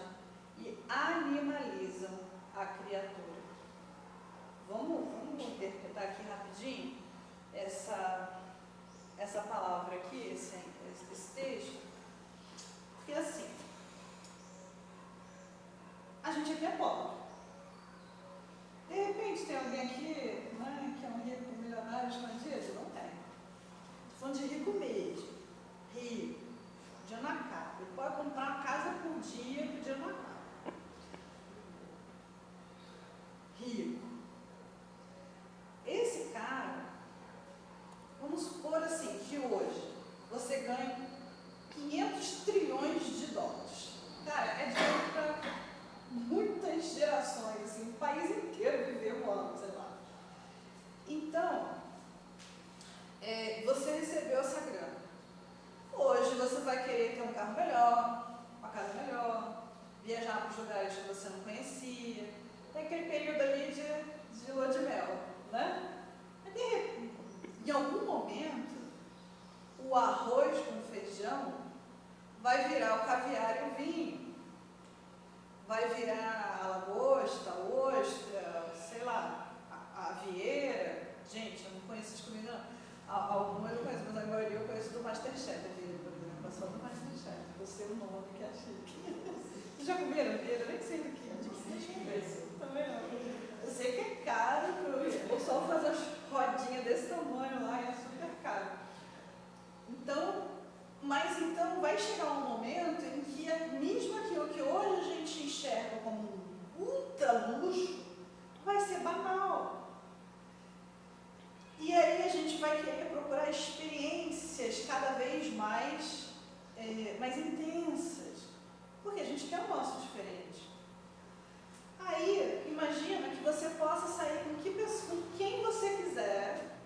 e animalizam a criatura. Vamos interpretar aqui rapidinho essa palavra aqui, esse texto. Porque assim, a gente aqui é pobre. De repente tem alguém aqui, né, que é um rico milionário escondido? Não tem. Estou falando de rico mesmo. Rico. Dia na capa. Ele pode comprar uma casa por dia, por dia na capa. Rico. Esse cara, vamos supor assim, que hoje você ganha 500 trilhões de dólares. Cara, é dinheiro para muitas gerações, assim, o país inteiro viver um ano, sei lá. Então, você recebeu essa grana. Hoje você vai querer ter um carro melhor, uma casa melhor, viajar para os lugares que você não conhecia. Tem aquele período ali de lua de mel, né? Em algum momento, o arroz com feijão vai virar o caviar e o vinho. Vai virar a lagosta, a ostra, sei lá, a vieira. Gente, eu não conheço as comidas, não. Algumas eu conheço, mas a maioria eu conheço do Masterchef, a vieira, por exemplo. É só do Masterchef. Eu sei o nome que é chique. Vocês já comeram vieira? Eu nem sei do que é. Também não. Eu sei que é caro, o pessoal faz as rodinhas desse tamanho lá e é super caro. Mas então vai chegar um momento em que mesmo aquilo que hoje a gente enxerga como um ultra luxo, vai ser banal. E aí a gente vai querer procurar experiências cada vez mais intensas, porque a gente quer um nosso diferente. Aí, imagina que você possa sair com quem você quiser,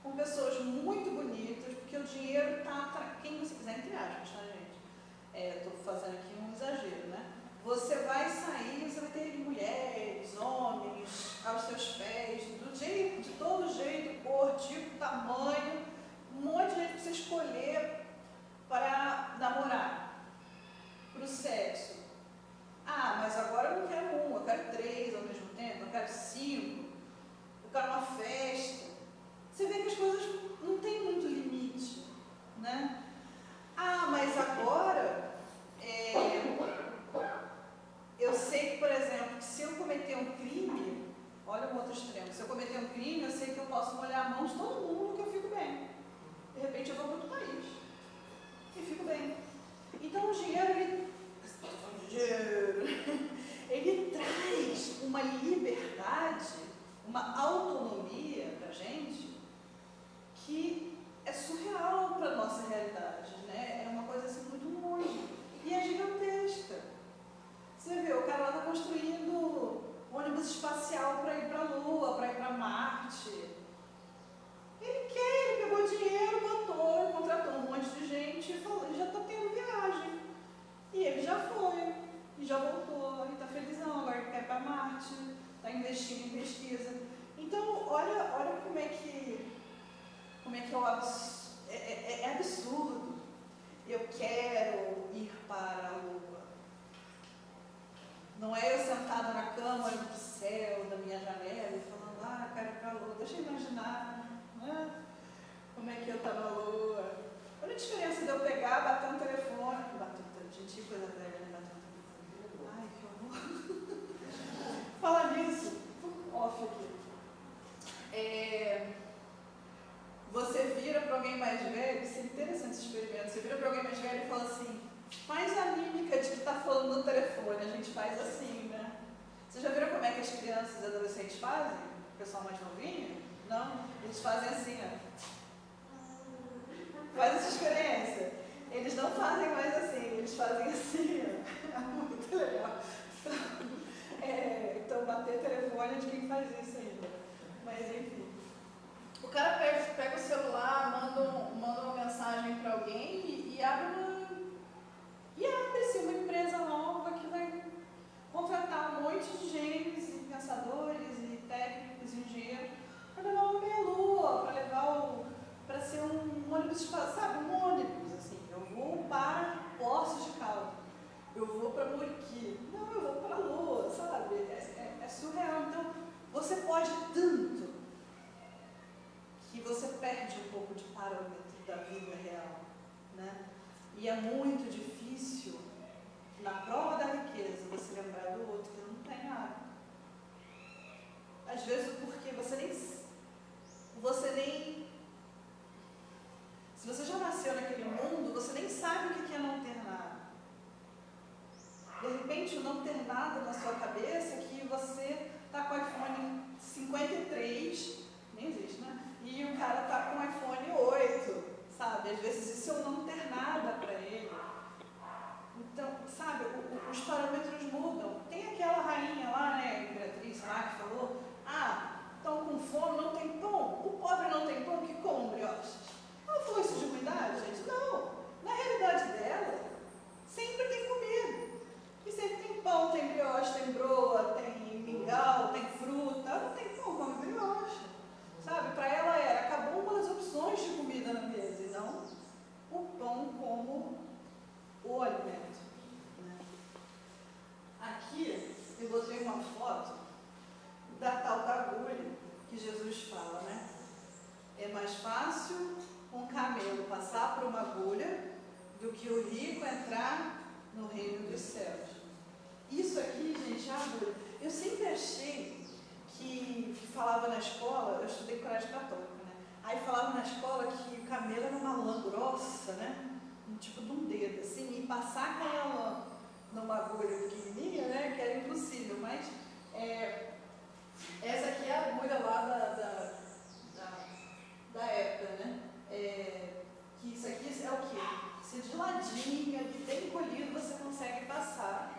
com pessoas muito bonitas, porque o dinheiro está quem você quiser, entre aspas, tá, gente? Estou fazendo aqui um exagero, né? Você vai sair, você vai ter mulheres, homens, aos seus pés, de todo jeito, cor, tipo, tamanho, um monte de gente para você escolher para namorar, para o sexo. Ah, mas agora eu não quero um, eu quero 3 ao mesmo tempo, eu quero 5, eu quero uma festa. Você vê que as coisas não têm muito limite, né? Ah, mas agora, eu sei que, por exemplo, que se eu cometer um crime, olha o outro extremo, se eu cometer um crime, eu sei que eu posso molhar a mão de todo mundo que eu fico bem. De repente eu vou para outro país e fico bem. Então o dinheiro, ele traz uma liberdade, uma autonomia para a gente que é surreal para a nossa realidade, né? É uma coisa assim muito longe e é gigantesca. Você vê, o cara lá está construindo ônibus espacial para ir para a Lua, para ir para Marte. Ele pegou dinheiro, botou, contratou um monte de gente e falou, já está tendo viagem. E ele já foi, e já voltou, e está felizão, agora ele quer ir para Marte, está investindo em pesquisa. Então, olha como é que é absurdo. Eu quero ir para a Lua. Não é eu sentada na cama, olhando para o céu, da minha janela, e falando, quero ir para a Lua. Deixa eu imaginar, né? Como é que eu estou na Lua. Olha a diferença de eu pegar, bater um telefone, gente, coisa velha, né? Bater um telefone. Ai, que horror. Falar nisso, off aqui. Você vira para alguém mais velho, isso é interessante esse experimento, você vira para alguém mais velho e fala assim, telefone, a gente faz assim, né? Vocês já viram como é que as crianças e adolescentes fazem? O pessoal mais novinho? Não? Eles fazem assim, ó. Faz essa experiência. Eles não fazem mais assim, eles fazem assim, ó. Muito legal. Então, bater telefone é de quem faz isso ainda. Mas, enfim. O cara pega o celular, manda uma mensagem para alguém e abre-se uma empresa nova que vai contratar um monte de gênios e pensadores e técnicos e engenheiros para levar uma meia-lua, para ser um ônibus espacial, sabe? Um ônibus, assim. Eu vou para Poços de Caldas, eu vou para Muriqui, não, eu vou para a Lua, sabe? É surreal. Então, você pode tanto que você perde um pouco de parâmetro da vida real, né? E é muito difícil, na prova da riqueza, você lembrar do outro que não tem nada. Às vezes porque você nem... Se você já nasceu naquele mundo, você nem sabe o que é não ter nada. De repente, o não ter nada na sua cabeça é que você está com o iPhone 53, nem existe, né? E o cara está com o iPhone 8, sabe? Às vezes isso é o não ter nada para ele. Então, sabe, os parâmetros mudam. Tem aquela rainha lá, né, Imperatriz lá, que falou, estão com fome, não tem pão. O pobre não tem pão, que come brioches. Ela falou isso de humildade, gente? Não. Na realidade dela, sempre tem comida. E sempre tem pão, tem brioche, tem broa, tem mingau, tem fruta. Ela não tem pão, come brioche. Sabe, para ela acabou uma das opções de comida na mesa, e não o pão como o alimento. Né? Aqui, eu botei uma foto da tal da agulha que Jesus fala, né? É mais fácil um camelo passar por uma agulha do que o rico entrar no reino dos céus. Isso aqui, gente, é a agulha. Eu sempre achei que falava na escola, eu estudei colégio católico, né? Aí falava na escola que o camelo era uma lã grossa, né? Um tipo de um dedo, assim, e passar aquela lã numa agulha pequenininha, né? Que era impossível, mas essa aqui é a agulha lá da época, né? Que isso aqui é o quê? Se de ladinho, ali bem encolhido, você consegue passar,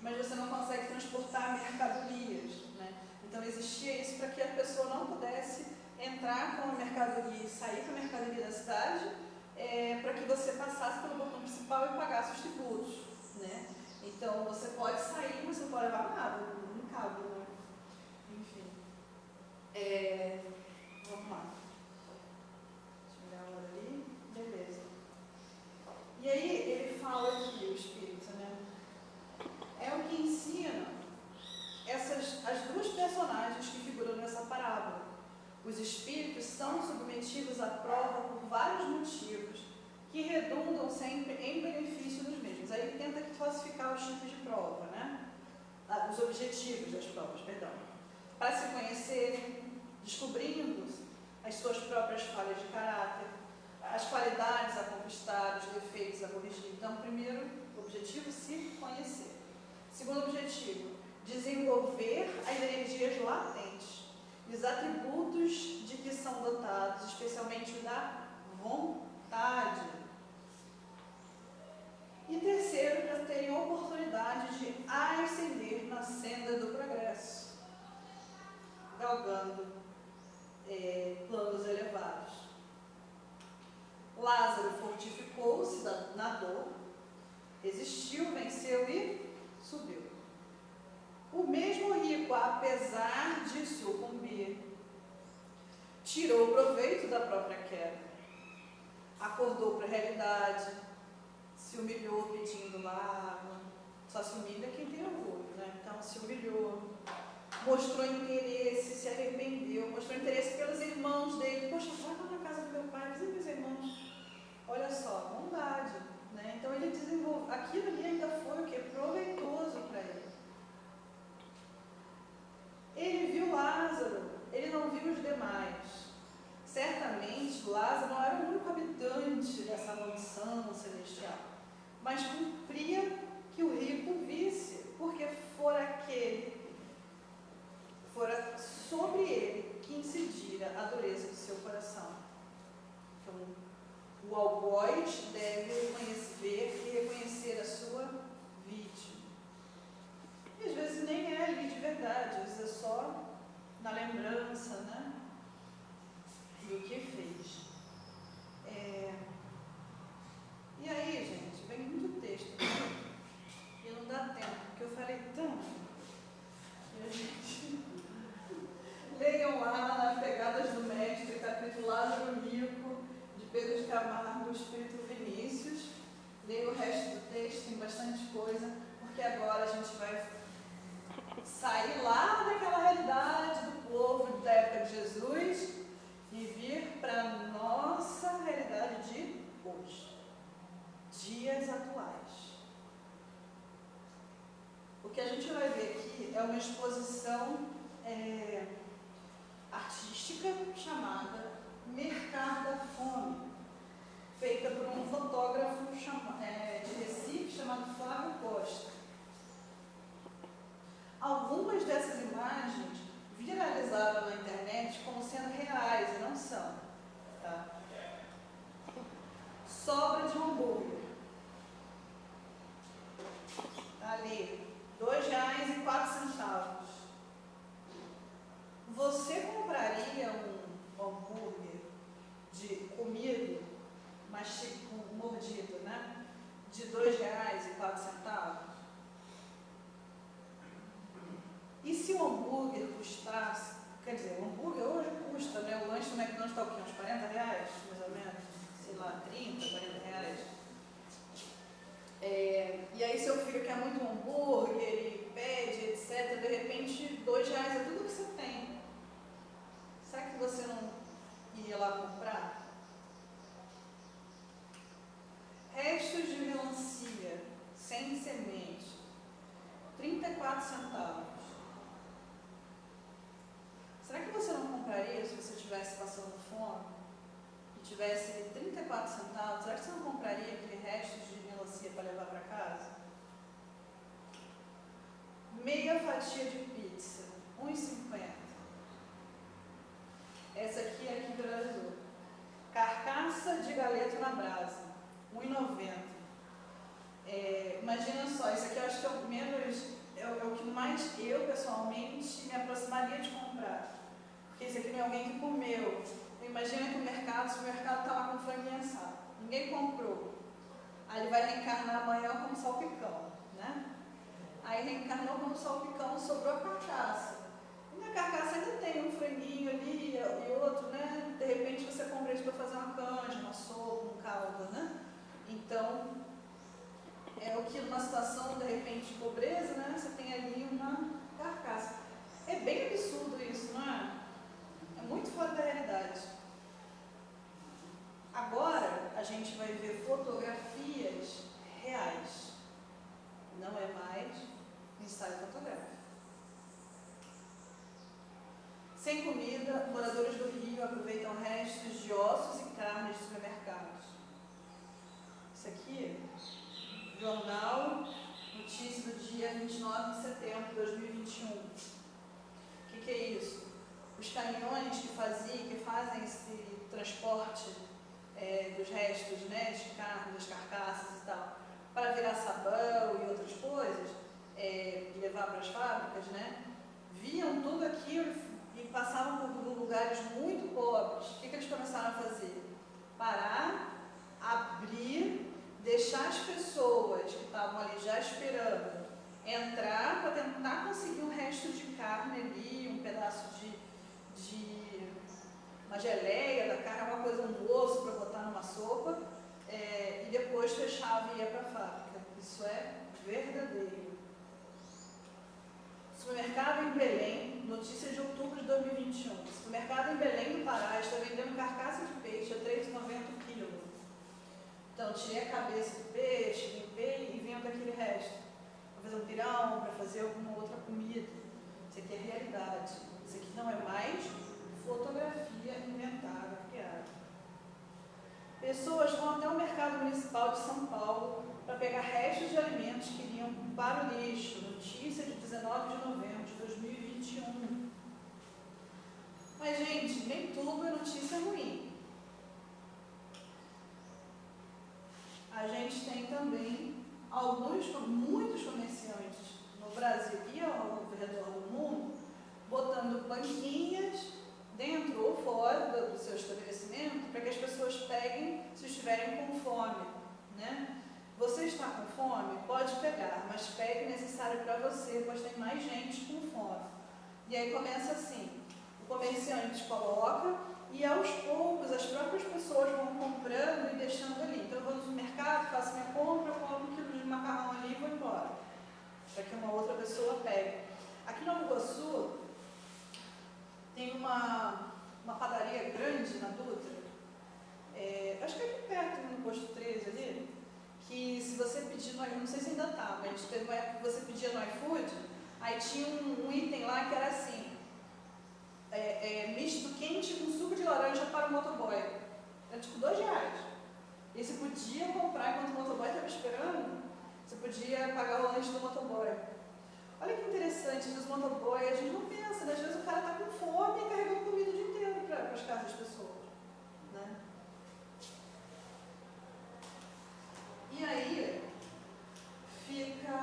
mas você não consegue transportar mercadorias, né? Então existia isso para que a pessoa não pudesse entrar com a mercadoria e sair com a mercadoria da cidade, para que você passasse pelo portão principal e pagasse os tributos, né? Então você pode sair, mas você não pode levar nada, não cabe, né? Enfim. Vamos lá. Deixa eu olhar a hora ali. Beleza. E aí ele fala aqui, o Espírito, né? É o que ensina as duas personagens que figuram nessa parábola. Os espíritos são submetidos à prova por vários motivos que redundam sempre em benefício dos mesmos. Aí ele tenta aqui classificar os tipos de prova, né? Os objetivos das provas, perdão. Para se conhecerem, descobrindo as suas próprias falhas de caráter, as qualidades a conquistar, os defeitos a corrigir. Então, primeiro objetivo, se conhecer. Segundo objetivo, desenvolver as energias latentes, os atributos de que são dotados, especialmente o da vontade. E terceiro, para terem oportunidade de ascender na senda do progresso, galgando planos elevados. Lázaro fortificou-se na dor, resistiu, venceu e subiu. O mesmo rico, apesar de sucumbir, tirou proveito da própria queda, acordou para a realidade, se humilhou pedindo água. Só se humilha quem tem orgulho, né? Então se humilhou, mostrou interesse, se arrependeu, mostrou interesse pelos irmãos dele. Poxa, vai lá na casa do meu pai, visita meus irmãos. Olha só, bondade, né? Então ele desenvolveu, aquilo ali ainda foi o que? Proveitoso para ele. Ele viu Lázaro, ele não viu os demais. Certamente Lázaro não era o único habitante dessa mansão celestial, mas cumpria que o rico visse, porque fora sobre ele que incidira a dureza do seu coração. Então, o algoz deve ver e reconhecer a sua vítima. E às vezes nem é ali de verdade, às vezes é só na lembrança, né, do que fez. E aí, gente, vem muito texto, e não dá tempo, porque eu falei tanto. E a gente leiam lá na Pegadas do Mestre, capítulo Lázaro Rico, de Pedro de Camargo, Espírito Vinícius. Leia o resto do texto, tem bastante coisa, porque agora a gente vai sair lá daquela realidade do povo da época de Jesus e vir para a nossa realidade de hoje, dias atuais. O que a gente vai ver aqui é uma exposição artística chamada Mercado da Fome, feita por um fotógrafo de Recife chamado Flávio Costa. Algumas dessas imagens viralizaram na internet como sendo reais, e não são. Tá? Sobra de hambúrguer. Tá ali, R$ 2,04. Você compraria um hambúrguer de comido, mordido, né? De R$ 2,04? E se o hambúrguer custasse, quer dizer, o hambúrguer hoje custa, né? O lanche no McDonald's está o quê? Uns R$ 40, mais ou menos? Sei lá, 30, R$ 40. E aí seu filho quer muito um hambúrguer e pede, etc. De repente, R$ 2 é tudo que você tem. Será que você não iria lá comprar? Restos de melancia, sem semente, 34 centavos. Será que você não compraria se você estivesse passando fome e tivesse 34 centavos? Será que você não compraria aquele resto de melancia para levar para casa? Meia fatia de pizza, R$ 1,50. Essa aqui é a que viralizou. Carcaça de galeto na brasa, R$ 1,90. Imagina só, isso aqui eu acho que é o que mais eu pessoalmente me aproximaria de comprar. Porque isso aqui não é alguém que comeu. Imagina que o supermercado está lá com franguinho assado. Ninguém comprou. Aí ele vai reencarnar amanhã como salpicão, né? Aí reencarnou como salpicão, sobrou a carcaça. E na carcaça ainda tem um franguinho ali e outro, né? De repente você compra isso para fazer uma canja, uma sopa, um caldo, né? Então, é o que numa situação, de repente, de pobreza, né? Você tem ali uma carcaça. É bem absurdo isso, não é? É muito fora da realidade. Agora, a gente vai ver fotografias reais. Não é mais ensaio fotográfico. Sem comida, moradores do Rio aproveitam restos de ossos e carnes de supermercados. Isso aqui, jornal, notícia do dia 29 de setembro de 2021. O que é isso? Os caminhões que fazem esse transporte dos restos, né, de carne, das carcaças e tal, para virar sabão e outras coisas, e levar para as fábricas, né, viam tudo aquilo e passavam por lugares muito pobres. O que eles começaram a fazer? Parar, abrir, deixar as pessoas que estavam ali já esperando entrar para tentar conseguir um resto de carne ali, um pedaço de uma geleia da carne, alguma coisa, um osso para botar numa sopa, e depois fechava e ia para a fábrica. Isso é verdadeiro. Supermercado em Belém, notícia de outubro de 2021. Supermercado em Belém do Pará está vendendo carcaça de peixe a R$ 3,90 o quilo. Então, tirei a cabeça do peixe, limpei e vendo aquele resto. Para fazer um pirão, para fazer alguma outra comida. Isso aqui é realidade. Isso aqui não é mais fotografia inventada, criada. Pessoas vão até o mercado municipal de São Paulo para pegar restos de alimentos que iriam para o lixo, no notícia de 19 de novembro de 2021. Mas, gente, nem tudo é notícia ruim. A gente tem também muitos comerciantes no Brasil e ao redor do mundo botando banquinhas dentro ou fora do seu estabelecimento para que as pessoas peguem se estiverem com fome, né? Você está com fome? Pode pegar, mas pegue o necessário para você, pois tem mais gente com fome. E aí começa assim, o comerciante coloca e aos poucos as próprias pessoas vão comprando e deixando ali. Então eu vou no supermercado, faço minha compra, compro um quilo de macarrão ali e vou embora, para que uma outra pessoa pegue. Aqui no Nova Iguaçu tem uma padaria grande na Dutra, acho que é aqui perto, no posto 13 ali, que se você pedir no iFood, não sei se ainda está, mas teve uma época que você pedia no iFood, aí tinha um item lá que era assim, misto quente com suco de laranja para o motoboy. Era tipo R$2. E você podia comprar enquanto o motoboy estava esperando, você podia pagar o lanche do motoboy. Olha que interessante, às vezes o motoboy, a gente não pensa, né? Às vezes o cara está com fome e carregando comida o dia inteiro para as casas das pessoas, né? E aí fica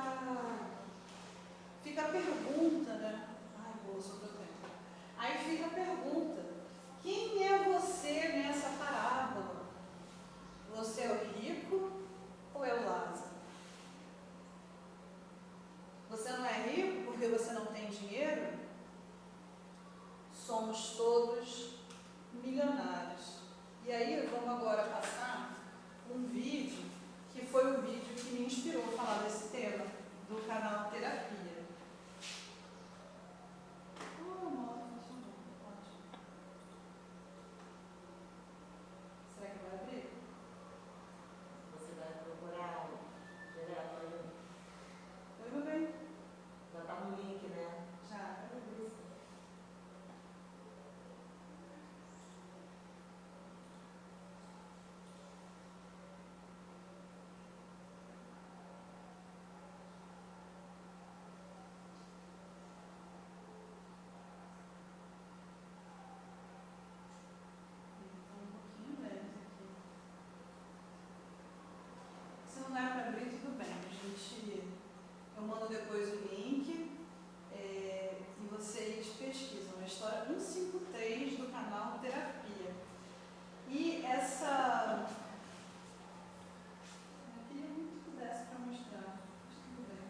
a pergunta, né? Ai, boa, sobrou tempo. Aí fica a pergunta, quem é você nessa parábola? Você é o rico ou é o Lázaro? Você não é rico porque você não tem dinheiro? Somos todos milionários. E aí vamos agora passar um vídeo, que foi o vídeo que me inspirou a falar desse tema, do canal Terapia. Será que vai abrir? Você vai procurar direto aí. Eu vou bem. Já tá no link, né? Já. Se não der para abrir, tudo bem. Eu mando depois o link e vocês pesquisam a história 153 do canal Terapia. E essa... Eu queria muito que pudesse para mostrar, mas tudo bem.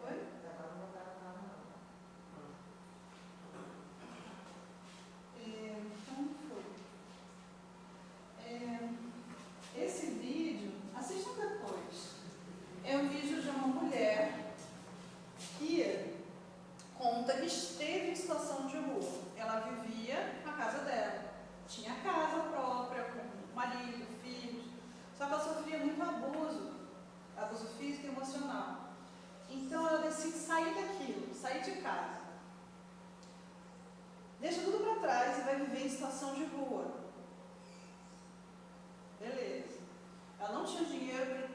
Oi? Agora não tá no canal, Como foi? Esse vídeo, assistam depois. É um vídeo de uma mulher que conta que esteve em situação de rua. Ela vivia na casa dela. Tinha casa própria, com marido, filhos. Só que ela sofria muito abuso físico e emocional. Então ela decide sair daquilo, sair de casa. Deixa tudo para trás e vai viver em situação de rua. Beleza. Ela não tinha dinheiro,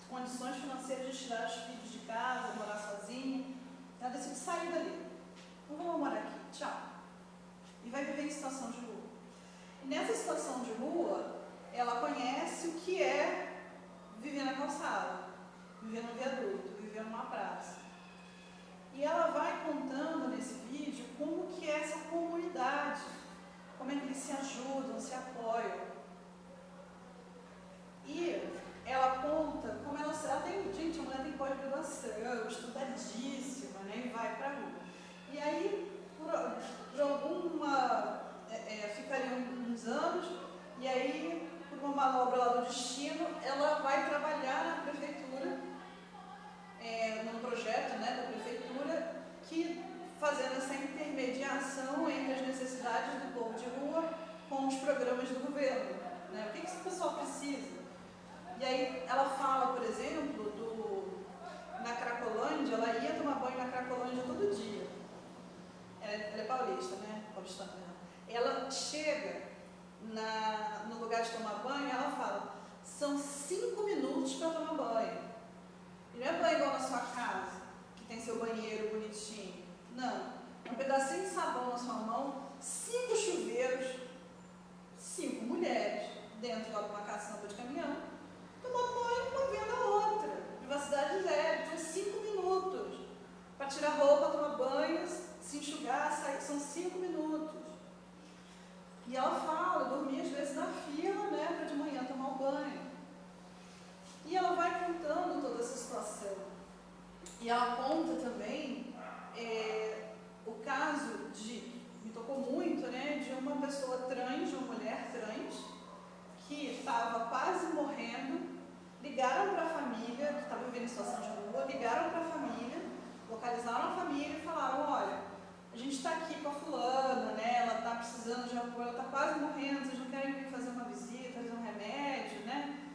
condições financeiras de tirar os filhos de casa, morar sozinha. Ela decide sair dali. Não vou morar aqui, tchau. E vai viver em situação de rua. E nessa situação de rua, ela conhece o que é viver na calçada, viver no viaduto, viver numa praça. E ela vai contando nesse vídeo como que é essa comunidade, como é que eles se ajudam, se apoiam. E ela conta como ela tem, gente, a mulher tem pós-graduação, estudadíssima, né, e vai para a rua. E aí, por alguma, ficaria uns anos, e aí, por uma manobra lá do destino, ela vai trabalhar na prefeitura, num projeto, né, da prefeitura, que fazendo essa intermediação entre as necessidades do povo de rua com os programas do governo, né? O que esse pessoal precisa? E aí ela fala, por exemplo, na Cracolândia, ela ia tomar banho na Cracolândia todo dia. Ela é paulista, né? se enxugar, são 5 minutos. E ela fala, eu dormia às vezes na fila, né, para de manhã tomar um banho. E ela vai contando toda essa situação. E ela conta também o caso me tocou muito, né, de uma pessoa trans, de uma mulher trans, que estava quase morrendo, ligaram para a família, que estava vivendo em situação de rua, ligaram para a família, localizaram a família e falaram, olha, a gente está aqui com a fulana, né, ela está precisando de apoio, ela está quase morrendo, vocês não querem vir fazer uma visita, fazer um remédio, né?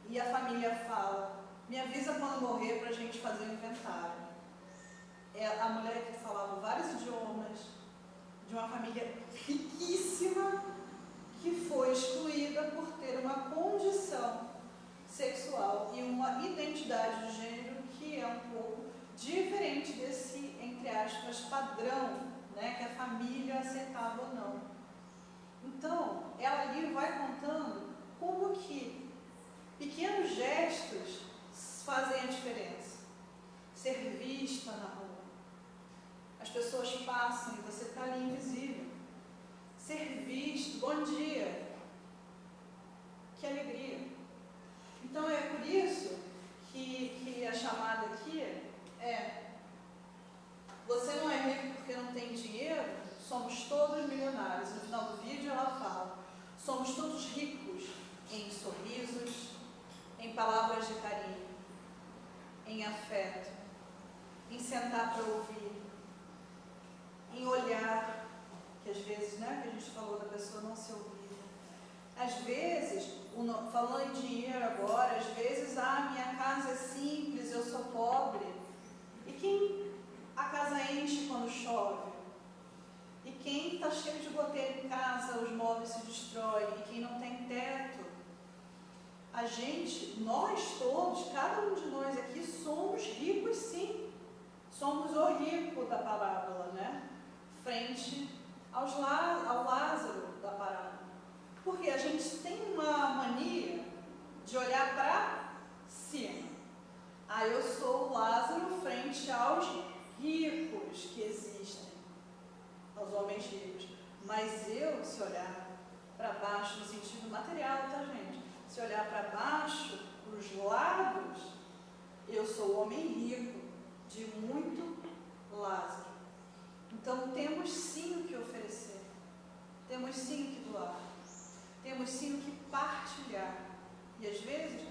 E a família fala, me avisa quando morrer para a gente fazer o inventário. A mulher que falava vários idiomas, de uma família riquíssima, que foi excluída por ter uma condição sexual e uma identidade de gênero que é um pouco diferente desse, entre aspas, padrão, né, que a família aceitava ou não. Então, ela ali vai contando como que pequenos gestos fazem a diferença. Ser vista na rua. As pessoas passam e você está ali invisível. Ser visto, bom dia. Que alegria. Então é por isso que a chamada aqui é: você não é rico porque não tem dinheiro, somos todos milionários. No final do vídeo ela fala, somos todos ricos em sorrisos, em palavras de carinho, em afeto, em sentar para ouvir, em olhar, que às vezes, né, que a gente falou da pessoa não se ouvir. Às vezes, falando em dinheiro agora, às vezes, minha casa é simples, eu sou pobre. E quem a casa enche quando chove? E quem está cheio de goteira em casa, os móveis se destroem. E quem não tem teto? A gente, nós todos, cada um de nós aqui, somos ricos sim. Somos o rico da parábola, né? Frente ao Lázaro da parábola. Porque a gente tem uma mania de olhar para cima. Eu sou o Lázaro frente aos ricos que existem, aos homens ricos. Mas eu, se olhar para baixo, no sentido material, tá, gente? Se olhar para baixo, para os lados, eu sou o homem rico, de muito Lázaro. Então, temos sim o que oferecer. Temos sim o que doar. Temos sim o que partilhar. E às vezes,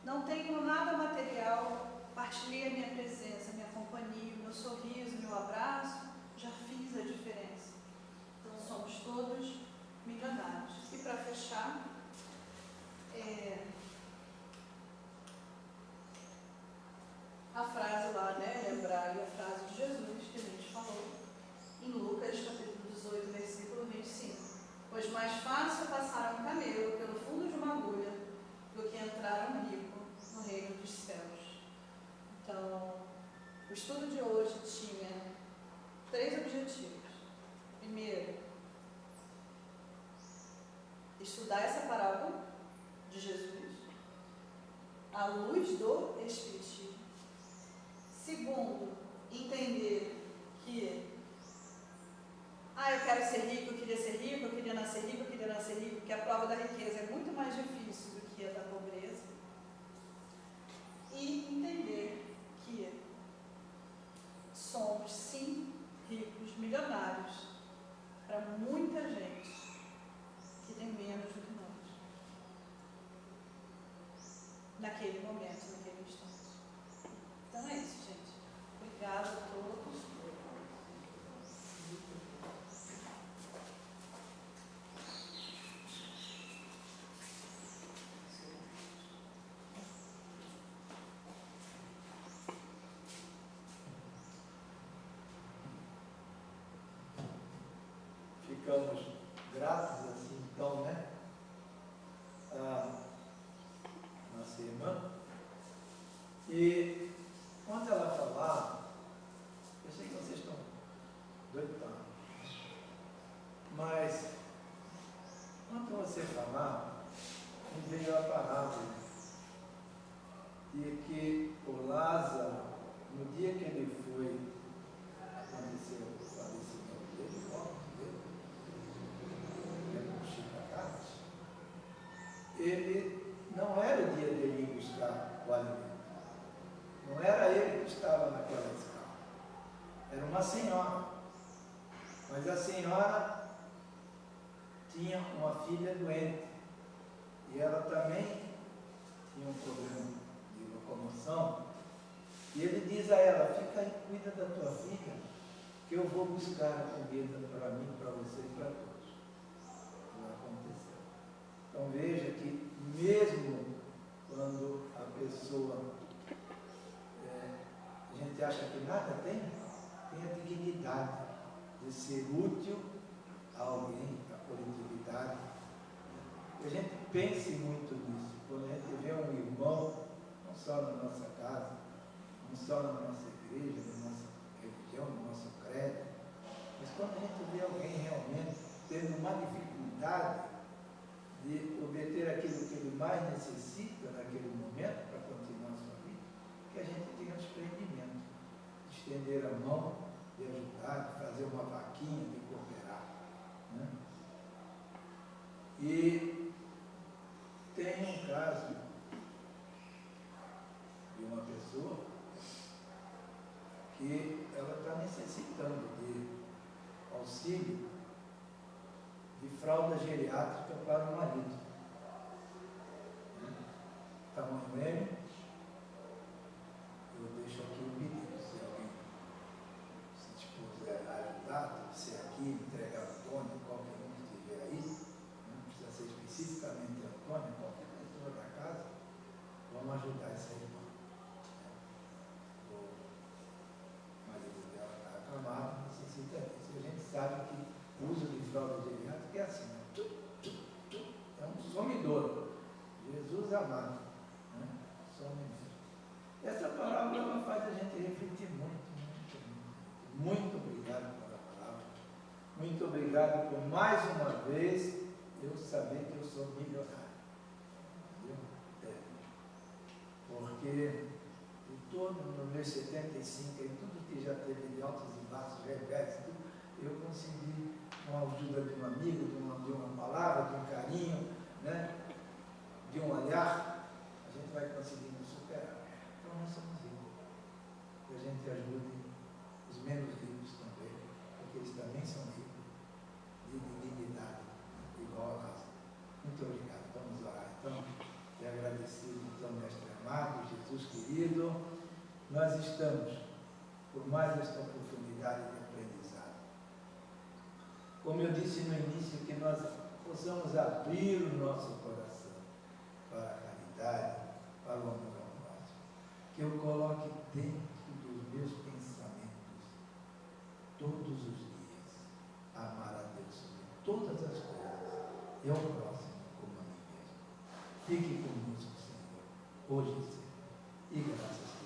não tenho nada material, partilhei a minha presença, a minha companhia, o meu sorriso, o meu abraço, já fiz a diferença. Então, somos todos milionários. E para fechar, a frase lá, né, lembrar a frase de Jesus que a gente falou em Lucas, capítulo 18, versículo 25. Pois mais fácil passar um camelo pelo fundo de uma agulha do que entrar um rico no reino dos céus. Então, o estudo de hoje tinha 3 objetivos. Primeiro, estudar essa parábola de Jesus à luz do Espiritismo. Segundo, entender que eu quero ser rico, eu queria ser rico, eu queria nascer rico, porque a prova da riqueza é muito mais difícil do que a da pobreza. E entender que somos, sim, ricos, milionários, para muita gente que tem menos do que nós. Naquele momento, naquele instante. Então é isso, gente. Obrigada a todos. Ficamos gratos assim, então, né? Nossa irmã. E quando ela falar, eu sei que vocês estão doidos, mas quando você falar, me veio a parábola de que o Lázaro, no dia que ele foi acontecer uma senhora. Mas a senhora tinha uma filha doente. E ela também tinha um problema de locomoção. E ele diz a ela: fica aí, cuida da tua filha, que eu vou buscar a comida para mim, para você e para todos. Não aconteceu. Então veja que mesmo quando a pessoa, a gente acha que nada tem a dignidade de ser útil a alguém, a coletividade. Que a gente pense muito nisso. Quando a gente vê um irmão, não só na nossa casa, não só na nossa igreja, na nossa religião, no nosso credo, mas quando a gente vê alguém realmente tendo uma dificuldade de obter aquilo que ele mais necessita naquele momento para continuar a sua vida, que a gente tenha desprendimento, de estender a mão, de ajudar, de fazer uma vaquinha, de cooperar. Né? E tem um caso de uma pessoa que ela está necessitando de auxílio de fralda geriátrica para o marido. Tamanho M, eu deixo aqui o pedido, se alguém se dispuser a ajudar, tem que ser aqui, entregar a Antônio, qualquer um que estiver aí, não precisa ser especificamente Antônio, qualquer pessoa da casa, vamos ajudar essa irmã. O marido dela está acamado, necessita disso. E a gente sabe que o uso de fralda geriátrica é assim, né? É um sumidor. Jesus amado. Né? Sumidor. Essa parábola ela faz a gente refletir muito, muito, muito. Muito obrigado pela palavra. Muito obrigado por mais uma vez eu saber que eu sou milionário. Entendeu? Porque de todo no meu 75 e tudo que já teve de altos e baixos, revés, eu consegui, com a ajuda de um amigo, de uma palavra, de um carinho, né? De um olhar, a gente vai conseguindo superar. Então nós somos ricos. Que a gente ajude os menos ricos também, porque eles também são ricos de dignidade, igual a nós. Muito obrigado. Vamos orar então. E agradecido, então, mestre amado, Jesus querido, nós estamos por mais esta oportunidade de aprendizado. Como eu disse no início, que nós possamos abrir o nosso coração para a caridade, para o amor ao próximo. Que eu coloque dentro dos meus pensamentos, todos os dias, amar a Deus sobre todas as coisas, e ao próximo como a mim mesmo. Fique conosco, Senhor, hoje e sempre. E graças a Deus.